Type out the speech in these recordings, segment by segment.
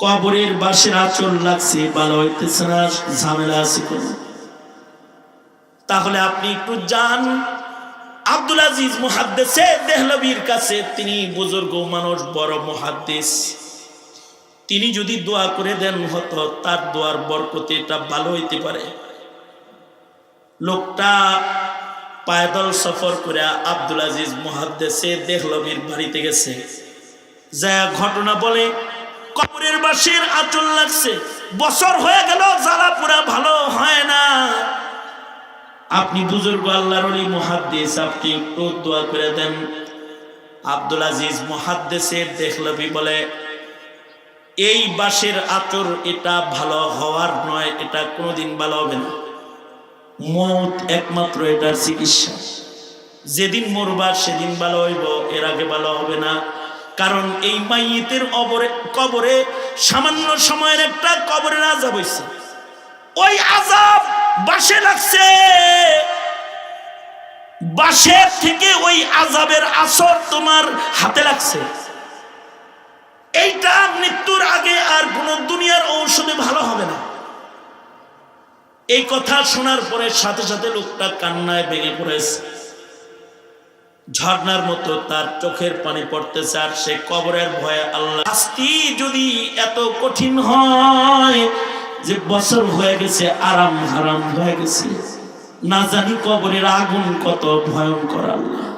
কবরের বাঁশের আঁচল লাগছে, ভালো হইতেছে না, ঝামেলা আছে কোন? তাহলে আপনি একটু যান আব্দুল আজিজ মুহাদ্দিসে দেহলভীর কাছে। তিনি বুজুর্গ মানুষ, বড় মুহাদ্দিস। তিনি যদি দোয়া করে দেন হতো তার দোয়ার বরকতে এটা ভালো হইতে পারে। লোকটা পায়দল সফর করে আব্দুল আজিজ মুহাদ্দিসে দেহলভীর বাড়িতে গেছে। যা ঘটনা বলে, কবরের বাঁশের আঁচল লাগছে, বছর হয়ে গেল, জ্বালা পুরা ভালো হয় না। আপনি বুজুর্গ আল্লাহর ওলি মুহাদ্দিস, আপনি একটু দোয়া করে দেন। আব্দুল আজিজ মুহাদ্দিসে দেহলভী বলে, এই বাঁশের আঁচল এটা ভালো হওয়ার নয়, এটা কোনোদিন ভালো হবে না। মৌত একমাত্র এটার চিকিৎসা। যেদিন মরবা সেদিন ভালো হইব, এর আগে ভালো হবে না। কারণ এই মাইয়িতের কবরে সামান্য সময়ের একটা কবরের আযাব হইছে, ওই আযাব বাঁশে লাগছে। বাঁশের থেকে ওই আযাবের আসর তোমার হাতে লাগছে। এইটা মৃত্যুর আগে আর কোন দুনিয়ার ঔষধে ভালো হবে না। এই কথা শোনার পরে সাথে সাথে লোকটা কান্নায় ভেঙে পড়েছে। ঝর্ণার মতো তার চোখের পানি পড়তেছে। আর সে কবরের ভয়ে, আল্লাহ, শাস্তি যদি এত কঠিন হয় যে বছর হয়ে গেছে, আরাম হারাম হয়ে গেছে, না জানি কবরের আগুন কত ভয়ঙ্কর। আল্লাহ,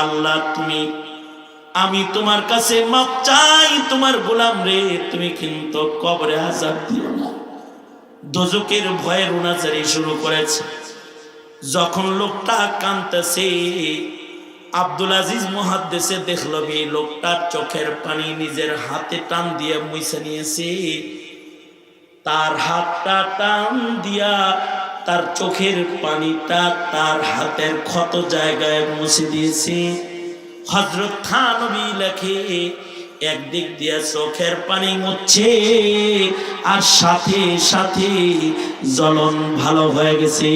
আল্লাহ তুমি, আমি তোমার কাছে মাপ চাই, তোমার গোলাম রে, তুমি কিন্তু কবরে আযাব দিও না। দোজকের ভয়ে রুনাজারি শুরু করেছে। যখন লোকটা কাঁদতেছে, আব্দুল আজিজ মুহাদ্দিসে দেহলভী লোকটার চোখের পানি নিজের হাতে টান দিয়ে মুছে নিয়েছে। তার হাতটা টান দিয়া তার চোখের পানিটা তার হাতের ক্ষত জায়গায় মুছে দিয়েছে। হযরত থানবী লেখে, একদিক দিয়ে চোখের পানি মুছছে আর সাথে সাথে জ্বলন ভালো হয়ে গেছে।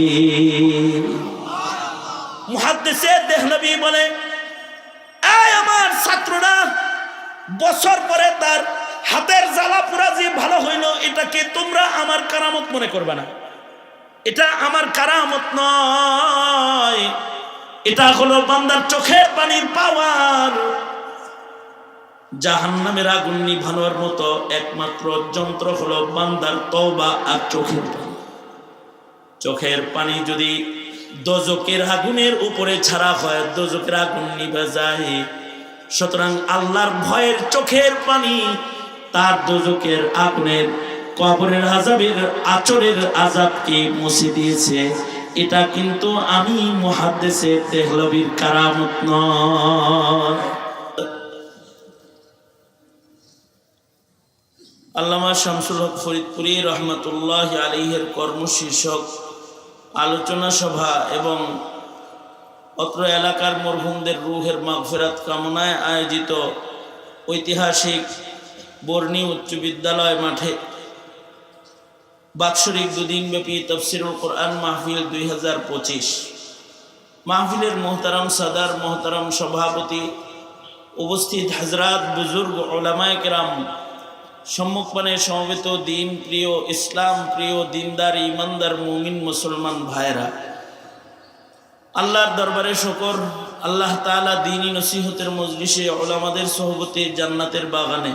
মুহাদ্দিসে দেহলভী বলে, এই আমার ছাত্ররা, বছর পরে তার হাতের জ্বালা পুরা যে ভালো হইল, এটাকে তোমরা আমার কারামত মনে করবে না। এটা আমার কারামত নয়, এটা হলো বান্দার চোখের পানির পাওয়ার। জাহান্নামের আগুন নিভানোর মতো একমাত্র যন্ত্র হলো বান্দার তওবা আর চোখের পানি। চোখের পানি যদি দোজকের আগুনের উপরে ছাড়া হয়, দোজকের আগুন নিভে যায়। সুতরাং আল্লাহর ভয়ের চোখের পানি তার দোজকের আগুনের, কবরের আযাবের, আচরের আযাবকে মুছে দিয়েছে। এটা কিন্তু আমি মুহাদ্দিসে দেহলভীর কারামত নয়। আল্লামা শামসুল হক ফরিদপুরি রহমাতুল্লাহি আলাইহির কর্মশীর্ষক আলোচনা সভা এবং অত্র এলাকার মরহুমদের রুহের মাগফিরাত কামনায় আয়োজিত ঐতিহাসিক বর্ণী উচ্চ বিদ্যালয় মাঠে বাৎসরিক দুদিনব্যাপী তাফসিরুল কোরআন মাহফিল 2025 মাহফিলের মোহতারাম সাদার, মোহতারাম সভাপতি, উপস্থিত হযরত, বুজুর্গ, উলামায়ে কেরাম, সম্মুখপানে সমবেত দিন প্রিয়, ইসলাম প্রিয়, দিনদার, ইমানদার, মুমিন মুসলমান ভাইরা, আল্লাহর দরবারে শুকর। আল্লাহ তাআলা দ্বীনি নসিহতের মজলিসে, উলামাদের সোহবতে, জান্নাতের বাগানে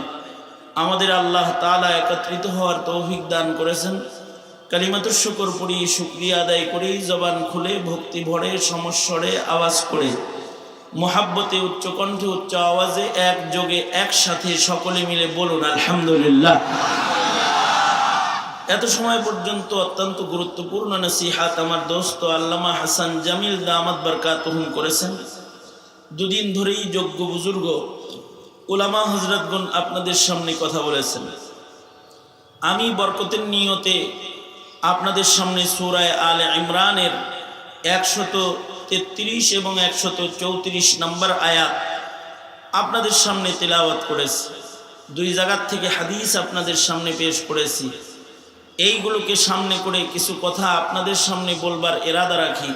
আমাদের আল্লাহ তাআলা একত্রিত হওয়ার তৌফিক দান করেছেন। কালিমাতুশ শুকর পড়ি, শুকরিয়া আদায় করি, জবান খুলে, ভক্তি ভরে, সমস্বরে আওয়াজ করে, মোহাব্বতে, উচ্চ কণ্ঠে, উচ্চ আওয়াজে, একযোগে একসাথে সকলে মিলে বলুন আলহামদুলিল্লাহ। এত সময় পর্যন্ত অত্যন্ত গুরুত্বপূর্ণ নসিহাত আমার দোস্ত আল্লামা হাসান জামিল দামাত বারকাতুহুম করেছেন। দুদিন ধরেই যোগ্য বুজুর্গ উলামা হযরতগণ আপনাদের সামনে কথা বলেছেন। আমি বরকতের নিয়তে আপনাদের সামনে সূরা আলে ইমরানের 133 এবং 134 নম্বর আয়াত আপনাদের সামনে তেলাওয়াত করেছি। দুই জায়গা থেকে হাদিস আপনাদের সামনে পেশ করেছি। এইগুলোকে সামনে করে কিছু কথা আপনাদের সামনে বলবার ইরাদা রাখি।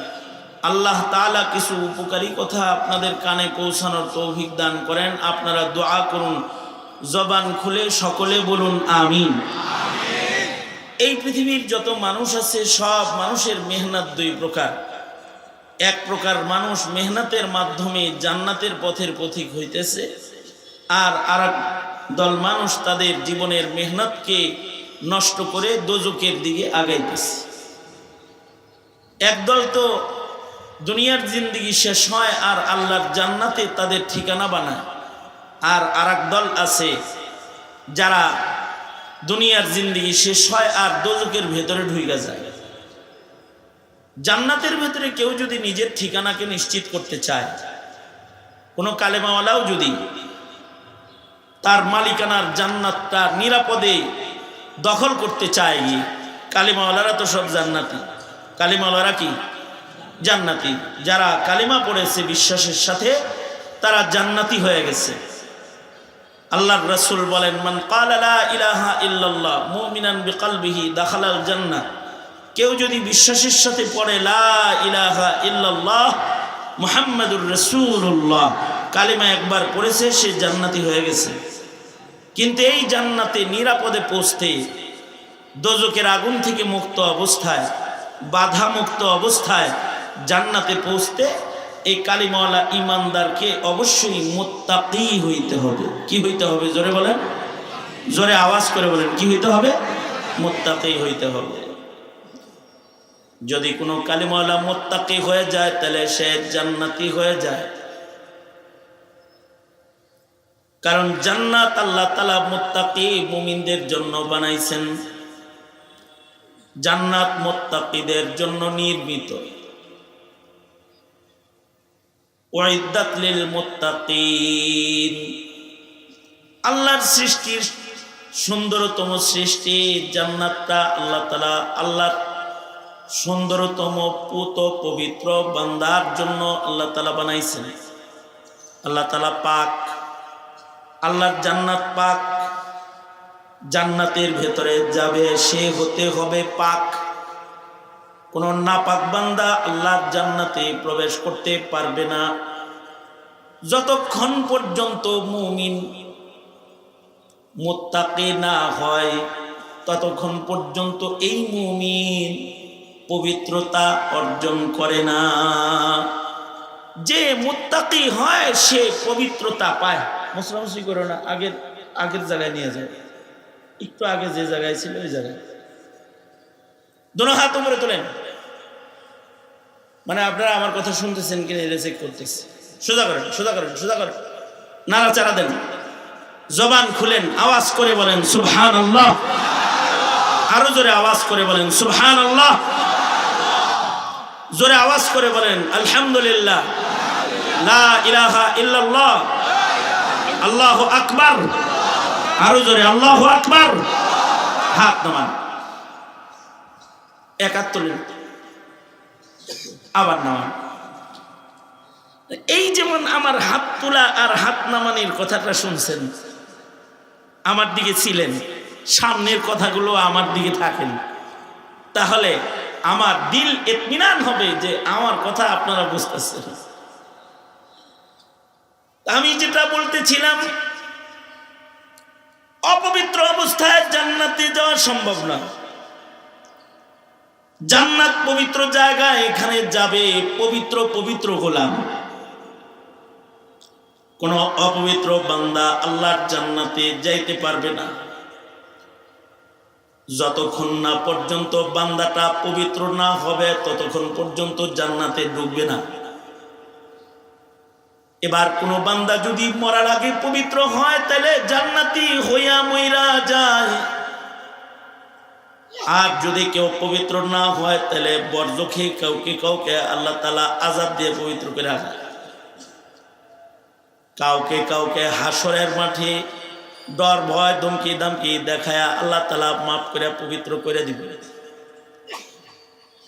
আল্লাহ তাআলা কিছু উপকারী কথা আপনাদের কানে পৌঁছানোর তৌফিক দান করেন। আপনারা দোয়া করুন জবান খুলে সকলে বলুন আমিন। এই পৃথিবীর যত মানুষ আছে সব মানুষের মেহনত দুই প্রকার। এক প্রকার মানুষ মেহনতের মাধ্যমে জান্নাতের পথের পথিক হইতেছে, আর আরেক দল মানুষ তাদের জীবনের মেহনতকে নষ্ট করে দোজখের দিকে আগাইতেছে। একদল তো দুনিয়ার জিন্দেগি শেষ হয় আর আল্লাহর জান্নাতে তাদের ঠিকানা বানায়, আর আরেক দল আছে যারা দুনিয়ার জিন্দেগি শেষ হয় আর দোজখের ভেতরে ঢুকে যায়। জান্নাতের ভেতরে কেউ যদি নিজের ঠিকানাকে নিশ্চিত করতে চায়, কোনো কালেমাওয়ালাও যদি তার মালিকানার জান্নাতটা নিরাপদে দখল করতে চায়, কালিমাওয়ালারা তো সব জান্নাতি। কালিমাওয়ালারা কি জান্নাতি, যারা কালিমা পড়েছে বিশ্বাসের সাথে তারা জান্নাতি হয়ে গেছে। আল্লাহর রাসূল বলেন, মান ক্বালা লা ইলাহা ইল্লাল্লাহ মুমিনান বিকলবিহি দাখালাল জান্নাহ। কেউ যদি বিশ্বাসের সাথে পড়ে লা ইলাহা ইল্লাল্লাহ মুহাম্মাদুর রাসূলুল্লাহ, কালিমা একবার পড়েছে, সে জান্নাতি হয়ে গেছে। কিন্তু এই জান্নাতে নিরাপদে পৌঁছতে, দোজখের আগুন থেকে মুক্ত অবস্থায়, বাধা মুক্ত অবস্থায় জান্নাতে পৌঁছতে এই কালিমাওয়ালা ইমানদারকে অবশ্যই মুত্তাকি হইতে হবে। কি হইতে হবে? জোরে বলেন, জোরে আওয়াজ করে বলেন, কি হইতে হবে? মুত্তাকি হইতে হবে। যদি কোনো কালিমাওয়ালা মুত্তাকি হয়ে যায় তাহলে সে জান্নাতি হয়ে যায়। কারণ জান্নাত আল্লাহ তাআলা মুত্তাকি মুমিনদের জন্য বানাইছেন। জান্নাত মুত্তাকিদের জন্য নির্মিত। উইদ্দাত লিল মুত্তাকিন, আল্লাহর সৃষ্টির সুন্দরতম সৃষ্টি জান্নাতটা আল্লাহ তাআলা আল্লাহর সুন্দরতম পুত পবিত্র বান্দার জন্য আল্লাহ তাআলা বানাইছেন। আল্লাহ তাআলা পাক, আল্লাহর জান্নাত পাক। জান্নাতের ভেতরে যাবে সে হতে হবে পাক। কোন নাপাক বান্দা আল্লাহর জান্নাতে প্রবেশ করতে পারবে না। যতক্ষণ পর্যন্ত মুমিন মুত্তাকি না হয় ততক্ষণ পর্যন্ত এই মুমিন পবিত্রতা অর্জন করে না। যে মুত্তাকি হয় সে পবিত্রতা পায়। মুসলামসি করো না, আগের জায়গায় নিয়ে যায়, একটু আগে যে জায়গায় ছিল ওই জায়গায়। দোনো হাত উপরে তোলেন, মানে আপনারা আমার কথা শুনতেছেন কিনা এটা চেক করতেছে। সোজা করেন, সোজা করেন, সোজা করেন, নাড়াচাড়া দেন, জবান খুলেন, আওয়াজ করে বলেন সুবহানাল্লাহ। আরো জোরে আওয়াজ করে বলেন সুবহানাল্লাহ। জোরে আওয়াজ করে বলেন আলহামদুলিল্লাহ, লা ইলাহা ইল্লাল্লাহ, আল্লাহু আকবার। আরো জোরে আল্লাহু আকবার। হাত নামান, একাত তোলেন, আবার নামান। এই যেমন আমার হাত তোলা আর হাত নামানির কথাটা শুনছেন, আমার দিকে ছিলেন, সামনের কথাগুলো আমার দিকে থাকেন, তাহলে আমার দিল ইতমিনান হবে যে আমার কথা আপনারা বুঝতেছেন। আমি যেটা বলতেছিলাম, অপবিত্র অবস্থায় জান্নাতে যাওয়া সম্ভব না। জান্নাত পবিত্র জায়গা, এখানে যাবে পবিত্র পবিত্র গোলাম। কোন অপবিত্র বান্দা আল্লাহর জান্নাতে যাইতে পারবে না যতক্ষণ না পর্যন্ত বান্দাটা পবিত্র না হবে, ততক্ষণ পর্যন্ত জান্নাতে ঢুকবে না। এবার কোন বান্দা যদি মরার আগে পবিত্র হয় তাহলে জান্নাতি হইয়া মইরা যায়, আর যদি কেউ পবিত্র না হয় তাহলে বরজখে কাউকে কাউকে আল্লাহ তাআলা আযাব দিয়ে পবিত্র করে রাখে। কাউকে কাউকে হাসরের মাঠে ডর ভয় ধমকি দামকি দেখায়া আল্লাহ তাআলা মাফ করে পবিত্র করে দিবে।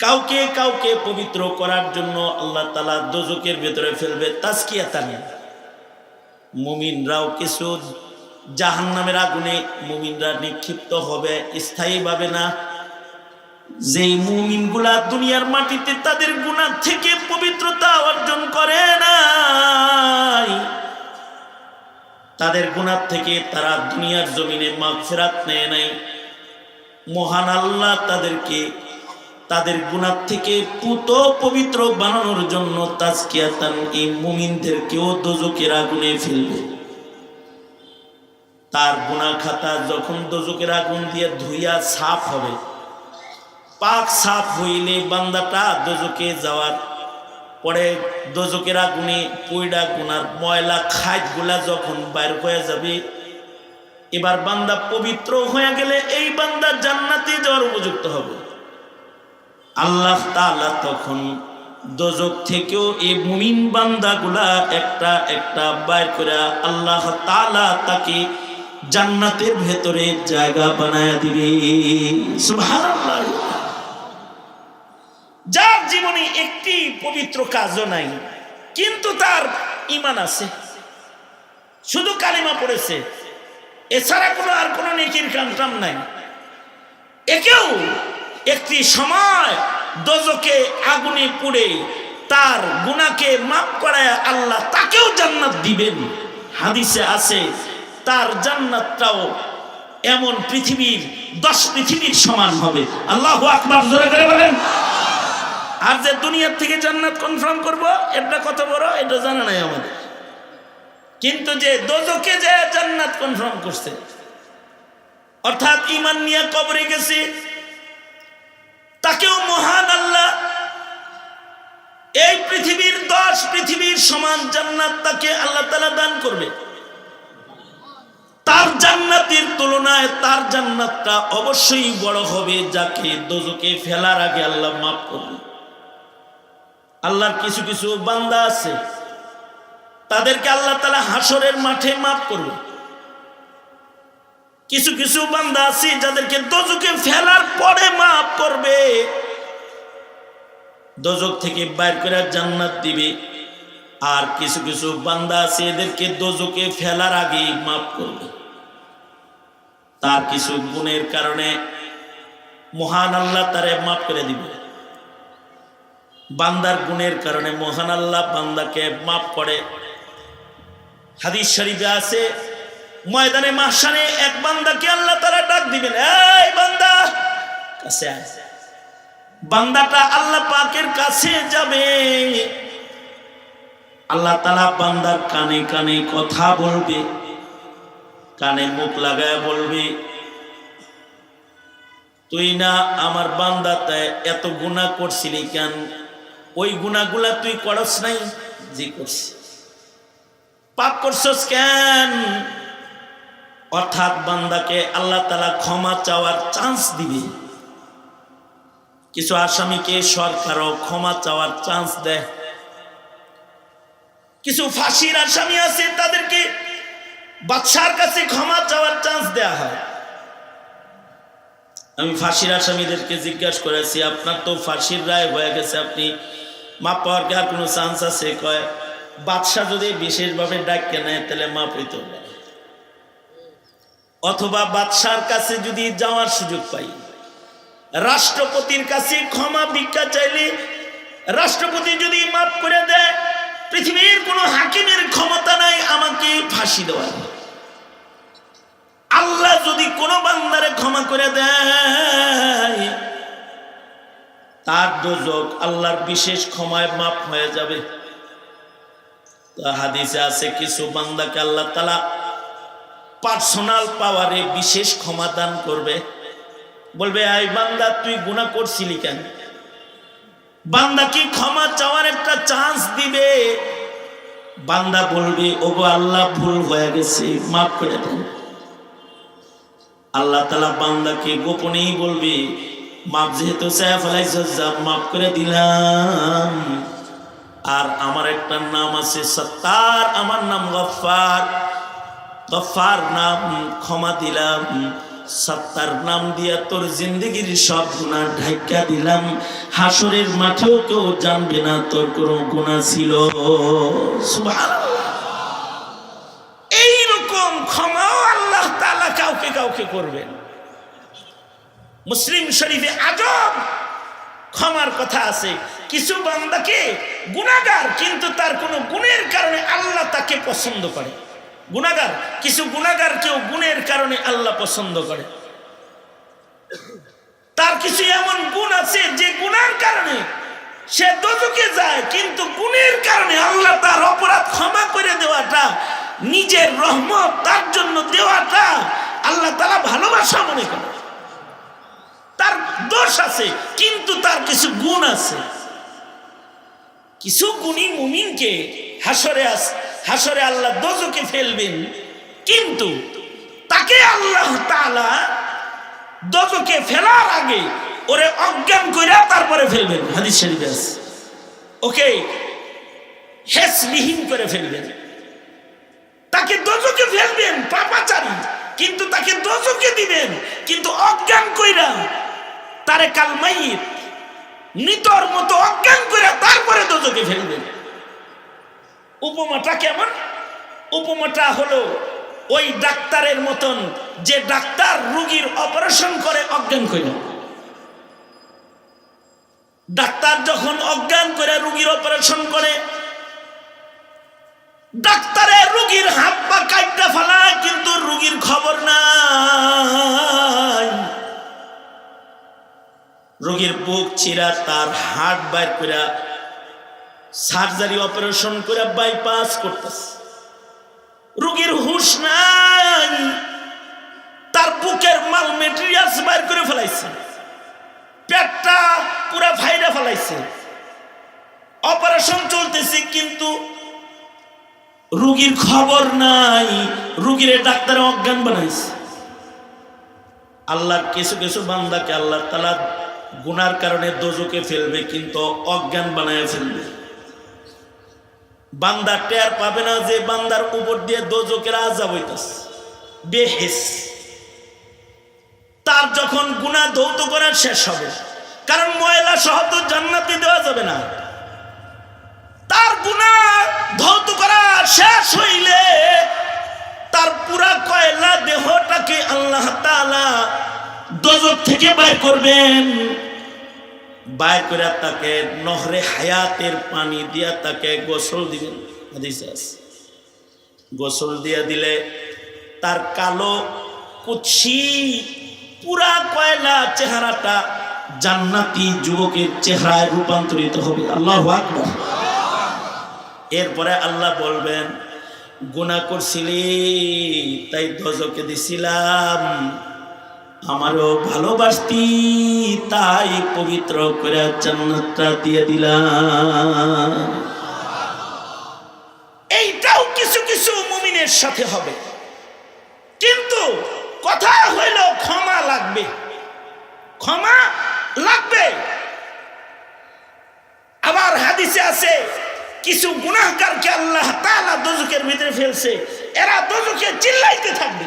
কাউকে কাউকে পবিত্র করার জন্য আল্লাহ তাআলা দোজখের ভেতরে ফেলবে তাজকিয়াতান। মুমিনরাও কিছু জাহান্নামের আগুনে মুমিনরা নিক্ষিপ্ত হবে, স্থায়ীভাবে না। যেই মুমিনগুলা দুনিয়ার মাটিতে তাদের গুনাহ থেকে পবিত্রতা অর্জন করে নাই, তাদের গুনাহ থেকে তারা দুনিয়ার জমিনে মাগফিরাত নেয় নাই। মহান আল্লাহ তাদেরকে তাদের গুনাহ থেকে পুত পবিত্র বানানোর জন্য তাজকিয়াতান এই মুমিনদেরকেও দোজখের আগুনে ফেলবে। তার গুনাহ খাতা যখন দোজখের আগুন দিয়ে ধুইয়া সাফ হবে, পাক সাফ হইলে বান্দাটা দোজখে যাওয়ার পরে দোজখের আগুনে পয়ডা গুনার ময়লা খাইতগুলা যখন বাইর হয়ে যাবে, এবার বান্দা পবিত্র হয়ে গেলে এই বান্দা জান্নাতে যাওয়ার উপযুক্ত হবে। আল্লাহ তাআলা তখন দোজখ থেকেও এই মুমিন বান্দাগুলা একটা একটা বাইর করে আল্লাহ তাআলা তাকে জান্নাতের ভেতরে জায়গা বানায়া দিবে। সুবহানাল্লাহ। যার জীবনে একটি পবিত্র কাজও নাই, কিন্তু তার ঈমান আছে, শুধু কালিমা পড়েছে, এছাড়া আর কোনো নেকির কাম নাই, একেও একটি সময় দোজখে আগুনে পুড়ে তার গুনাহকে মাফ করায় আল্লাহ তাকেও জান্নাত দিবেন। হাদিসে আছে তার জান্নাতটাও এমন পৃথিবীর 10 পৃথিবীর সমান হবে। আল্লাহু আকবার, জোরে করে বলেন। আর যে দুনিয়ার থেকে জান্নাত কনফার্ম করব, এটা কত বড় এটা জানা নাই আমাদের, কিন্তু যে দোজখে যে জান্নাত কনফার্ম করছে, অর্থাৎ ঈমান নিয়ে কবরে গেছে, তাকেও মহান আল্লাহ এই পৃথিবীর 10 পৃথিবীর সমান জান্নাত তাকে আল্লাহ তাআলা দান করবে। তার জান্নাতের তুলনায় তার জান্নাতটা অবশ্যই বড় হবে, যাকে দোজখে ফেলার আগে আল্লাহ মাফ করবে। আল্লাহর কিছু কিছু বান্দা আছে, তাদেরকে আল্লাহ তাআলা হাসরের মাঠে মাফ করবে। কিছু কিছু বান্দা আছে যাদেরকে দোজখে ফেলার পরে মাফ করবে, দোজখ থেকে বাইর করে জান্নাত দিবে। আর কিছু কিছু বান্দা আছে এদেরকে দোজখে ফেলার আগে মাফ করবে। তার কিছু গুণের কারণে মহান আল্লাহ তারে মাফ করে দিবে। বান্দার গুণের কারণে মহান আল্লাহ বান্দাকে মাফ করে। হাদিস শরীফে আছে, ময়দানে মাহশারে এক বান্দাকে আল্লাহ তাআলা ডাক দিবেন, এই বান্দা কাছে আয়। বান্দাটা আল্লাহ পাকের কাছে যাবে, আল্লাহ তাআলা বান্দার কানে কানে কথা বলবে, কানে মুখ লাগায় বলবে, তুই না আমার বান্দাতে এত গুনাহ করছিলি কেন? ওই গুনাহগুলা তুই করস নাই? জি করছি। পাপ করছস কেন? অর্থাৎ বান্দাকে আল্লাহ তাআলা ক্ষমা চাওয়ার চান্স দিবে। কিছু আসামিকে সরকারও ক্ষমা চাওয়ার চান্স দেয়। কিছু ফাঁসির আসামি আছে, তাদেরকে বাদশার কাছে ক্ষমা চাওয়ার চান্স দেয়া হয়। আমি ফাঁসির আসামিদেরকে জিজ্ঞাসা করেছি, আপনার তো ফাঁসির রায় হয়ে গেছে, আপনি মাপ পাওয়ার কি আর কোনো চান্স আছে? কয়, বাদশা যদি বিশেষভাবে ডাকে নেয় তাহলে মাপ হইতে পারে, অথবা বাদশার কাছে যদি যাওয়ার সুযোগ পাই, রাষ্ট্রপতির কাছে ক্ষমা ভিক্ষা চাইলে রাষ্ট্রপতি যদি মাফ করে দেয়, পৃথিবীর কোনো হাকিমের ক্ষমতা নাই আমাকে ফাঁসি দেওয়ার। আল্লাহ যদি কোনো বান্দারে ক্ষমা করে দেয়, তার দোজখ আল্লাহর বিশেষ ক্ষমায় মাফ হয়ে যাবে। হাদিসে আছে কিছু বান্দাকে আল্লাহ তাআলা পার্সোনাল পাওয়ারে বিশেষ ক্ষমা দান করবে। বলবে, এই বান্দা তুই গুনাহ করছিলি কেন? বান্দা কি ক্ষমা চাওয়ার একটা চান্স দিবে। বান্দা বলবে, ওগো আল্লাহ ভুল হয়ে গেছে, মাফ করে দেন। আল্লাহ তাআলা বান্দাকে গোপনেই বলবে, মাপ যেহেতু চায় ফেলাইছস, যা মাফ করে দিলাম। আর আমার একটা নাম আছে সত্তার, আমার নাম গফফার। গফফার নাম ক্ষমা দিলাম, সত্তার নাম দিয়া তোর জিন্দগির সব গুনাহ ঢাকা দিলাম। হাসরের মাঠেও কেউ জানবে না তোর কোনো গুনাহ ছিল। সুবহানাল্লাহ। এইরকম ক্ষমাও আল্লাহ তাআলা কাউকে কাউকে করবেন। মুসলিম শরীফে আজব ক্ষমার কথা আছে। কিছু বান্দাকে গুনাহগার, কিন্তু তার কোনো গুণের কারণে আল্লাহ তাকে পছন্দ করে। গুনাহগার, কিছু গুনাহগার কেউ গুণের কারণে আল্লাহ পছন্দ করে। তার কিছু এমন গুণ আছে যে গুনার কারণে সে দোজখে যায়, কিন্তু গুণের কারণে আল্লাহ তার অপরাধ ক্ষমা করে দেওয়াটা, নিজের রহমত তার জন্য দেওয়াটা আল্লাহ তাআলা ভালোবাসা মনে করে। তার দোষ আছে কিন্তু তার কিছু গুণ আছে। কিছু গুণী মুমিনকে হাসরে আল্লাহ দোজখে ফেলবেন, কিন্তু তাকে আল্লাহ তাআলা দোজখে ফেলার আগে ওরে অজ্ঞান কইরা তারপরে ফেলবেন। হাদিস শরীফে আছে, ওকে হেসবিহীন করে ফেলবেন। তাকে দোজখে ফেলবেন পাপাচারী, কিন্তু তাকে দোজখে দিবেন, কিন্তু অজ্ঞান কইরা তারে কাল মাইয়িত, মৃতর মতো অজ্ঞান কইরা তারপরে দোজখে ফেলবেন। উপমাটা কেমন? উপমাটা হলো ওই ডাক্তারের মতন, যে ডাক্তার রোগীর অপারেশন করে অজ্ঞান কইরা। ডাক্তার যখন অজ্ঞান করে রোগীর অপারেশন করে, ডাক্তারের রোগীর হাত পা কাইটা ফেলায়, কিন্তু রোগীর খবর নাই। রোগীর বুক চিরা তার হার্ট বাইর করে সার্জারি অপারেশন করে বাইপাস করতেছে। রোগীর হুঁশ নাই, তার বুকের মাল মেটেরিয়ালস বাইর করে ফেলাইছে, পেটটা পুরা ফাইরা ফেলাইছে, অপারেশন চলতেছে, কিন্তু রোগীর খবর নাই। রোগীর ডাক্তার অজ্ঞান বানাইছে। আল্লাহর কিছু কিছু বান্দাকে আল্লাহ তাআলা গুনার কারণে দোজখে ফেলবে, কিন্তু অজ্ঞান বানায় ফেলবে। বান্দা টের পাবে না যে বান্দার উপর দিয়ে দোজখের আযাব হইতাছে, বেহেস। তার যখন গুনাহ ধৌত করা শেষ হবে, কারণ ময়লা সহ তো জান্নাতে দেওয়া যাবে না, তার গুনাহ ধৌত করা শেষ হইলে তার পুরা কয়লা দেহটাকে আল্লাহ তাআলা দোজখ থেকে বাইর করবেন। বাইর করে তাকে নহরে হায়াতের পানি দিয়া তাকে গোসল দিবেন। হাদিসে আছে, গোসল দিয়া দিলে তার কালো কুৎসি পুরা কয়লা চেহারাটা জান্নাতি যুবকের চেহারায় রূপান্তরিত হবে। আল্লাহু আকবার। এরপরে আল্লাহ বলবেন, গুনাহ করছিলি তাই দোজখে দিছিলাম, আমারও ভালোবাসতি তাই পবিত্র করে জান্নাতটা দিয়ে দিলাম। এইটাও কিছু কিছু মুমিনের সাথে হবে, কিন্তু কথা হইল ক্ষমা লাগবে, ক্ষমা লাগবে। আবার হাদিসে আছে, কিছু গুনাহগারকে আল্লাহ তাআলা দোজখের ভিতরে ফেলছে, এরা দোজখে চিল্লাইতে থাকবে।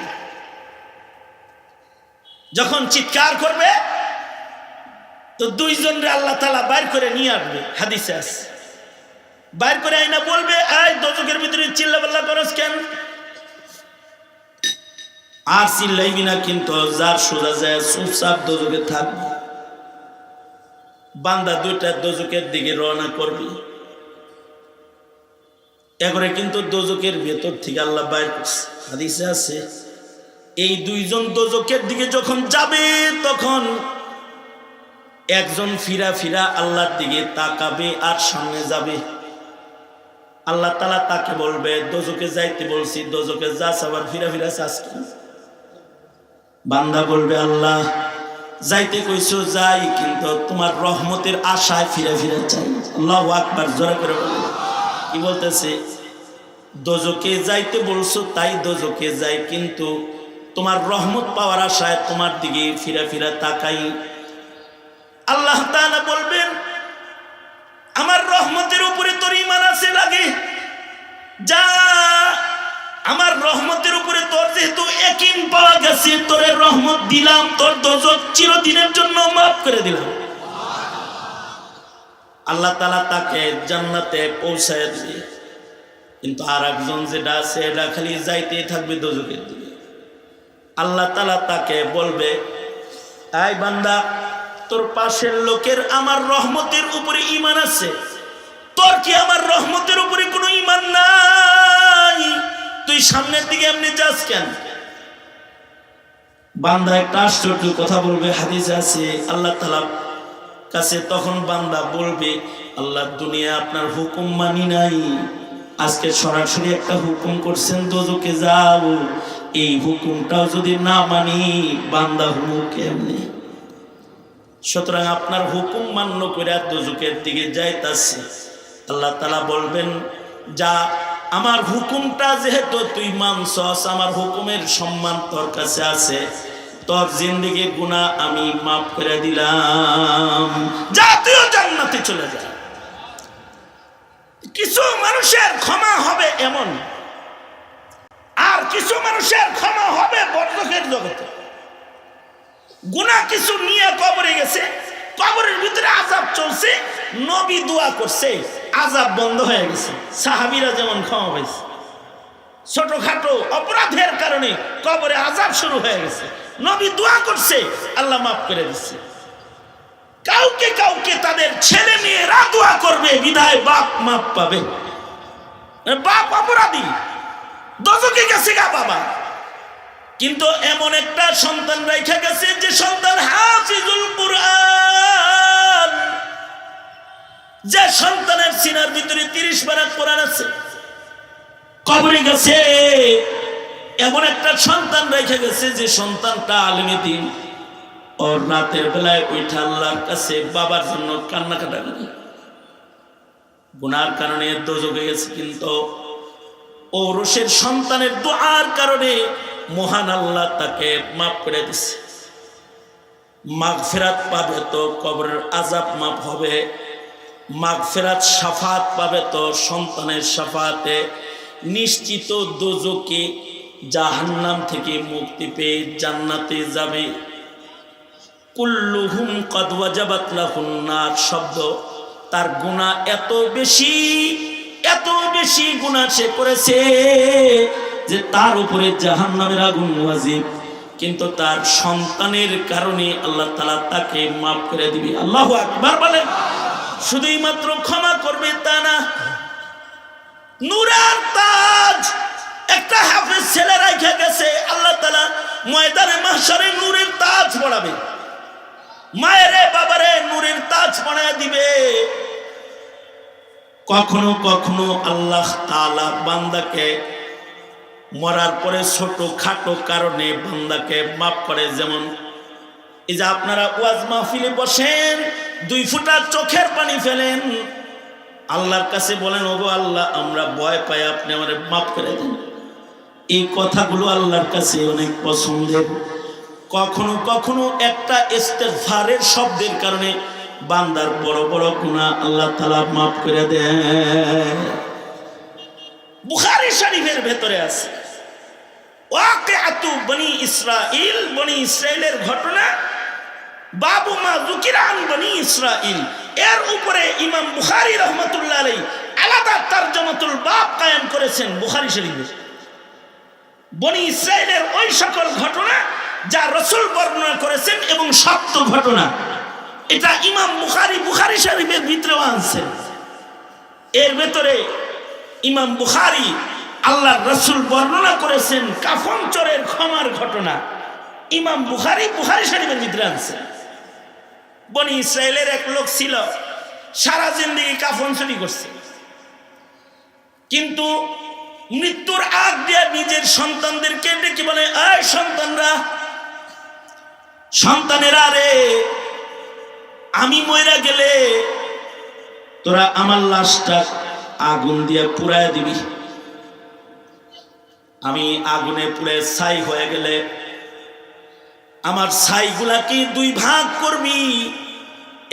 যখন চিৎকার করবে তো দুইজনরে আল্লাহ তাআলা বাইর করে নিয়ে আসবে। হাদিসে আছে, বাইর করে আইনা বলবে, এই দোজখের ভিতরে চিল্লাপাল্লা করস কেন? আর চিল্লাইবি না, কিন্তু যার সোজা যায় চুপচাপ দোজখে থাকবে। বান্দা দুইটা দোজখের দিকে রওনা করবে, এবারে কিন্তু দোজখের ভেতর থেকে আল্লাহ বাইর করছে। হাদিসে আছে, এই দুইজন দোজখের দিকে যখন যাবে, তখন একজন ফিরা ফিরা আল্লাহর দিকে তাকাবে আর সামনে যাবে। আল্লাহ তাআলা তাকে বলবে, দোজখে যাইতে বলছি, দোজখে যাস, আবার ফিরা ফিরা চাস কেন? বান্দা বলবে, আল্লাহ যাইতে কইছো যাই, কিন্তু তোমার রহমতের আশায় ফিরা ফিরা চাই। আল্লাহু আকবার। জোরে করে বলে, কি বলতেছে? দোজখে যাইতে বলছো তাই দোজখে যাই, কিন্তু তোমার রহমত পাওয়ার আশায় তোমার দিকে ফিরা ফিরা তাকাই। আল্লাহ তাআলা বলবেন, আমার রহমতের উপরে তোর ঈমান আছে লাগে, যা আমার রহমতের উপরে তোর যেহেতু ইয়াকিন পাওয়া গেছে, তোর রহমত দিলাম, তোর দোজখ চিরদিনের জন্য মাফ করে দিলাম। আল্লাহ তাআলা তাকে জান্নাতে পৌঁছায় দিবে। কিন্তু আর একজন যেটা আছে, এটা খালি যাইতেই থাকবে দোজখের দিকে। আল্লাহ তাআলা তাকে বলবে, এই বান্দা, তোর পাশের লোকের আমার রহমতের উপরে ঈমান আছে, তোর কি আমার রহমতের উপরে কোনো ঈমান নাই? তুই তুই সামনের দিকে এমনি যাস কেন? বান্দা একটা আশ্চর্য কথা বলবে, হাদিসে আছে আল্লাহ তাআলা কাছে তখন বান্দা বলবে, আল্লাহ দুনিয়া আপনার হুকুম মানি নাই, আজকে সরাসরি একটা হুকুম করছেন দোজখে যাও, এই হুকুমটাও যদি না মানি বান্দা হবো কেমনে? সুতরাং আপনার হুকুম মান্য করে দোজখের দিকে যাইতাছে, আল্লাহ তাআলা বলবেন যা, আমার হুকুমটা যেহেতু তুই মানছস, আমার হুকুমের সম্মান তোর কাছে আছে, তোর জিন্দেগির গুনাহ আমি মাফ করে দিলাম, যা তুইও জান্নাতে চলে যা। কিছু মানুষের ক্ষমা হবে এমন, আর কিছু মানুষের ক্ষমা হবে বরজখের জগতে। গুনাহ কিছু নিয়ে কবরে গেছে, কবরের ভিতরে আযাব চলছে, নবী দোয়া করছে, আযাব বন্ধ হয়ে গেছে, সাহাবীরা যেমন ক্ষমা পাইছে। ছোটখাটো অপরাধের কারণে কবরে আযাব শুরু হয়ে গেছে, নবী দোয়া করছে, আল্লাহ মাফ করে দিচ্ছে। কাউকে কাউকে তাদের ছেলে মেয়েরা দোয়া করবে, বিধায় বাপ মাফ পাবে। বাপ অপরাধী, দোজখে গেছে গা বাবা, কিন্তু এমন একটা সন্তান রেখে গেছে যে সন্তান হাফিজুল কুরআন, যে সন্তানের সিনার ভিতরে 30 পারা কোরআন আছে, কবরে গেছে এমন একটা সন্তান রেখে গেছে যে সন্তানটা আলেমে দ্বীন, ওর রাতের বেলায় উঠে আল্লাহর কাছে বাবার জন্য কান্নাকাটা করে, গুনার কারণে দোজখে গেছে, কিন্তু ঔরসের সন্তানের দোয়ার কারণে মহান আল্লাহ তাকে মাফ করে দিচ্ছে। মাগফিরাত পাবে তো কবরের আযাব মাফ হবে, মাগফিরাত শাফাত পাবে তো সন্তানের শাফাতে নিশ্চিত দোজখে জাহান্নাম থেকে মুক্তি পেয়ে জান্নাতে যাবে। কুল্লুহুম কদ ওয়াজাবাত লাহুন নার শব্দ, তার গুনাহ এত বেশি গুনাহ সে করেছে যে তার উপরে জাহান্নামের আগুন ওয়াজিব, কিন্তু তার সন্তানের কারণে আল্লাহ তাআলা তাকে মাফ করে দিবে। আল্লাহু আকবার বলেন। শুধুই মাত্র ক্ষমা করবে তা না, নূরের তাজ একটা হাফেজ ছেলে রাখা গেছে, আল্লাহ তাআলা ময়দানে মাহশারে নূরের তাজ পড়াবে, মায়েরে বাবারে নূরের তাজ পড়ায় দিবে। কখনো কখনো আল্লাহ তাআলা বান্দাকে মরার পরে ছোট খাটো কারণে বান্দাকে মাফ করে। যেমন এই যে আপনারা ওয়াজ মাহফিলে বসেন, 2 ফোঁটা চোখের পানি ফেলেন, আল্লাহর কাছে বলেন, ওগো আল্লাহ আমরা ভয় পাই, আপনি আমারে মাফ করে দেন। এই কথাগুলো আল্লাহর কাছে অনেক পছন্দের। কখনো কখনো একটা ইস্তেগফারের শব্দের কারণে বান্দার বড় বড় গুনাহ আল্লাহ তাআলা মাফ করে দেন। বুখারী শরীফের ভেতরে আছে ওয়াকিআতু বনি ইসরাইল, বনি ইসরাইলের ঘটনা, বাবু মা যুকিরা আন বনি ইসরাইল, এর উপরে ইমাম বুখারী রাহমাতুল্লাহ আলাইহি আলাদা তারজমাতুল বাব কায়েম করেছেন বুখারী শরীফে। বনি ইসরাইলের ওই সকল ঘটনা যা রাসূল বর্ণনা করেছেন এবং সত্য ঘটনা, এটা ইমাম বুখারী শরীফের ভিতরেও আনছেন। এর ভেতরে ইমাম বুখারী আল্লাহর রাসূল বর্ণনা করেছেন কাফন চোরের ক্ষমার ঘটনা, ইমাম বুখারী শরীফের ভিতরে আনছেন। বনি ইসরাইলের এক লোক ছিল, সারা জিন্দেগি কাফন চুরি করছে, কিন্তু মৃত্যুর আগ দিয়ে নিজের সন্তানদেরকে ডেকে বলে, এই সন্তানেরা রে, আমি মইরা গেলে তোরা আমার লাশটা আগুন দিয়ে পুড়ায় দিবি, আমি আগুনে পুড়ে ছাই হয়ে গেলে আমার ছাইগুলাকে 2 ভাগ করবি,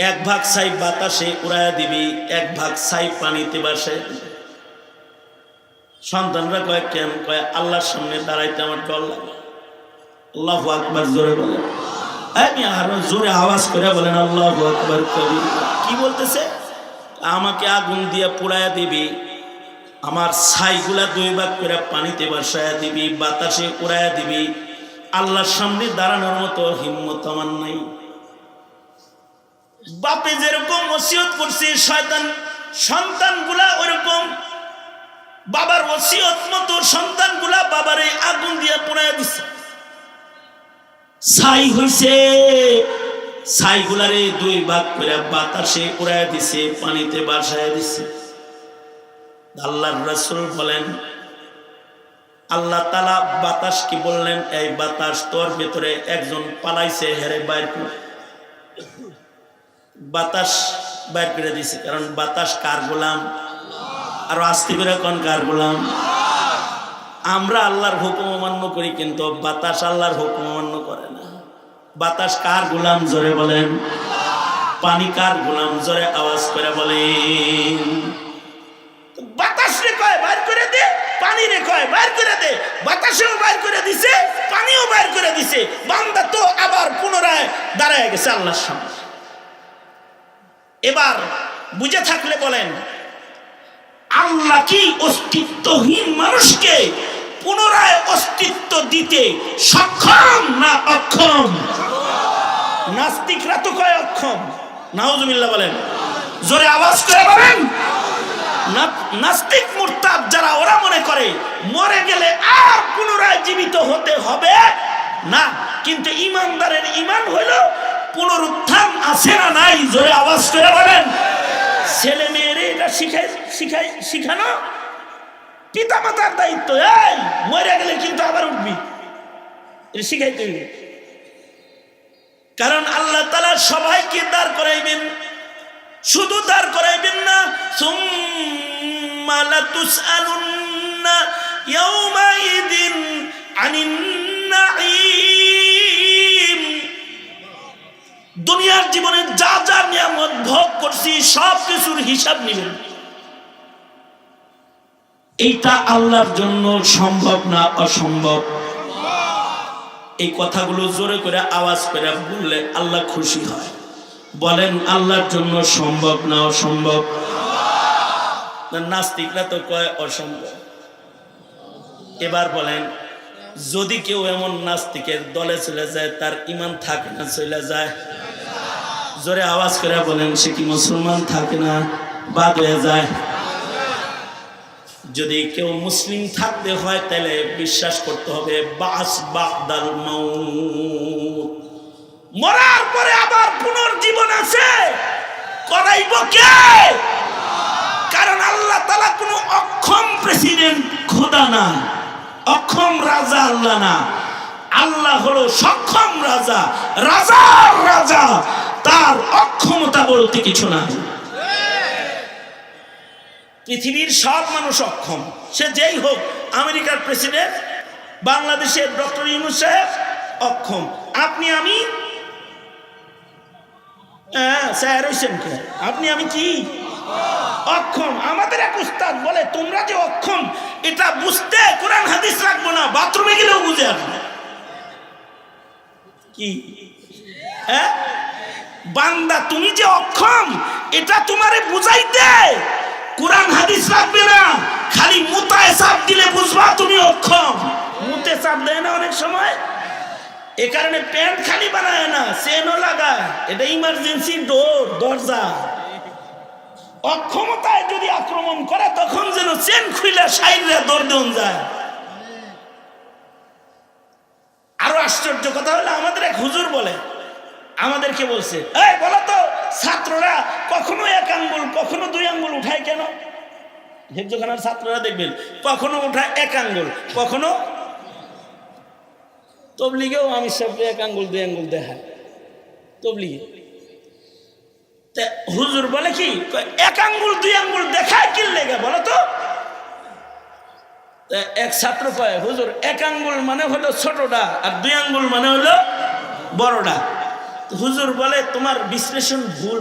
1 ভাগ ছাই বাতাসে উড়ায় দিবি, 1 ভাগ ছাই পানিতে ভাসায় দিবি। সন্তানরা কয় কেন? কয় আল্লাহর সামনে দাঁড়াইতে আমার ডর লাগে। আল্লাহু আকবার জোরে বলেন, আমি আরো জোরে আওয়াজ করে বলেন আল্লাহু আকবার কবির। কি বলতেছে? আমাকে আগুন দিয়ে পোড়ায়া দিবি, আমার ছাইগুলা 2 ভাগ করে পানিতে ভাসায়া দিবি, বাতাসে উড়ায়া দিবি, আল্লাহর সামনে দাঁড়ানোর মতো হিম্মত আমার নাই। বাপে যেরকম ওসিয়ত করছে, শয়তান সন্তানগুলা ওরকম বাবার ওসিয়ত মতো সন্তানগুলা বাবারে আগুন দিয়ে পোড়ায় দিছে, ছাই হইছে, ছাইগুলারে দুই ভাগ করে বাতাসে উড়ায় দিছে, পানিতে ভাসায় দিছে। আল্লাহর রাসূল বলেন, আল্লাহ তাআলা বাতাস কি বললেন, এই বাতাস তোর ভিতরে একজন পালাইছে, হেরে বাইর করে, বাতাস বাইর করে দিছে। কারণ বাতাস কার গোলাম? আর আস্তে করে কোন কার গোলাম? আমরা আল্লাহর হুকুম অমান্য করি, কিন্তু বাতাস আল্লাহর হুকুম অমান্য করে না। বাতাস কার গোলাম? জোরে বলেন। পানি কার গোলাম? জোরে আওয়াজ করে বলেন। বাতাস রে কয় বাইর করে দে, পানি রে কয় বাইর করে দে, বাতাসও বাইর করে দিছে, পানিও বাইর করে দিছে। বান্দা তো আবার পুনরায় দাঁড়ায় গেছে আল্লাহর সামনে। এবার বুঝে থাকলে বলেন, আল্লাহ কি অস্তিত্বহীন মানুষকে পুনরায় অস্তিত্ব দিতে সক্ষম না অক্ষম? নাস্তিকরা তো কয় অক্ষম। নাউজুবিল্লাহ বলেন, জোরে আওয়াজ করে বলেন। নাস্তিক মুরতাদ যারা, ওরা মনে করে মরে গেলে আর পুনরায় জীবিত হতে হবে না। কিন্তু ইমানদারের ইমান হইল পুনরুত্থান আছে না নাই? জোরে আওয়াজ করে বলেন। ছেলে মেয়েরে এটা শিখানো পিতা মাতার দায়িত্ব। এই মরে গেলে কিন্তু আবার উঠবি, এটা শিখাইতে হইবে। কারণ আল্লাহ তাআলা সবাইকে দাঁড় করাইবেন, শুধু দাঁড় করাইবেন না, সুম্মা লাতুসআলুন্না ইয়াওমাইদিন আনিন নাঈম। দুনিয়ার জীবনে যা যা নিয়ামত ভোগ করছি সব কিছুর হিসাব নেবেন। এইটা আল্লাহর জন্য সম্ভব না অসম্ভব? এই কথাগুলো জোরে করে আওয়াজ করে বললে আল্লাহ খুশি হয়। বলেন, আল্লাহর জন্য সম্ভব না অসম্ভব? নাস্তিকরা তো কয় অসম্ভব। এবার বলেন, যদি কেউ এমন নাস্তিকের দলে চলে যায়, তার ঈমান থাকে না চলে যায়? জোরে আওয়াজ করে বলেন, সে কি মুসলমান থাকে না বাদ হয়ে যায়? যদি কেউ মুসলিম থাকতে হয় তাহলে বিশ্বাস করতে হবে বাস বাদাল মাউত, মরার পরে আবার পুনর্জীবন আছে। করাইব কে? কারণ আল্লাহ তাআলা কোনো অক্ষম প্রেসিডেন্ট খোদা না, অক্ষম রাজা আল্লাহ না। আল্লাহ হলো সক্ষম রাজা, রাজার রাজা, তার অক্ষমতা বলতে কিছু না। পৃথিবীর সব মানুষ অক্ষম, সে যেই হোক। আমেরিকার প্রেসিডেন্ট, বাংলাদেশের ডক্টর ইউনূস সাহেব অক্ষম। আপনি আমি স্যার হইছেন কে? আপনি আমি কি অক্ষম? আমাদের এক উস্তাদ বলে, তোমরা যে অক্ষম এটা বুঝতে কোরআন হাদিস রাখবো না, বাথরুমে গেলেও বুঝে আসবে। কি বান্দা, তুমি যে অক্ষম এটা তোমারে বুঝাইতে কোরআন হাদিস রাখবে না, খালি মুতায় চাপ দিলে বুঝবা তুমি অক্ষম। মুতে চাপ দেয় না অনেক সময়, এ কারণে প্যান্ট খালি বানায় না, চেনও লাগায়। এটা ইমার্জেন্সি ডোর, দরজা। অক্ষমতায় যদি আক্রমণ করে তখন যেন চেন খুইলে সাইডে দৌড় দেন যায়। আরো আশ্চর্য কথা হলো, আমাদের এক হুজুর বলে, আমাদেরকে বলছে, এই বলো তো ছাত্ররা কখনো এক আঙ্গুল কখনো দুই আঙ্গুল উঠায় কেন? হেফজখানার ছাত্ররা দেখবেন কখনো উঠায় এক আঙ্গুল, কখনো। তবলিগেও আমি সব এক আঙ্গুল দুই আঙ্গুল দেখায় তবলিগে। হুজুর বলে কি, এক আঙ্গুল দুই আঙ্গুল দেখায় কি লেগে বলো তো? এক ছাত্র কয়, হুজুর এক আঙ্গুল মানে হলো ছোটটা আর দুই আঙ্গুল মানে হলো বড়টা। হুজুর বলে, তোমার বিশ্লেষণ ভুল।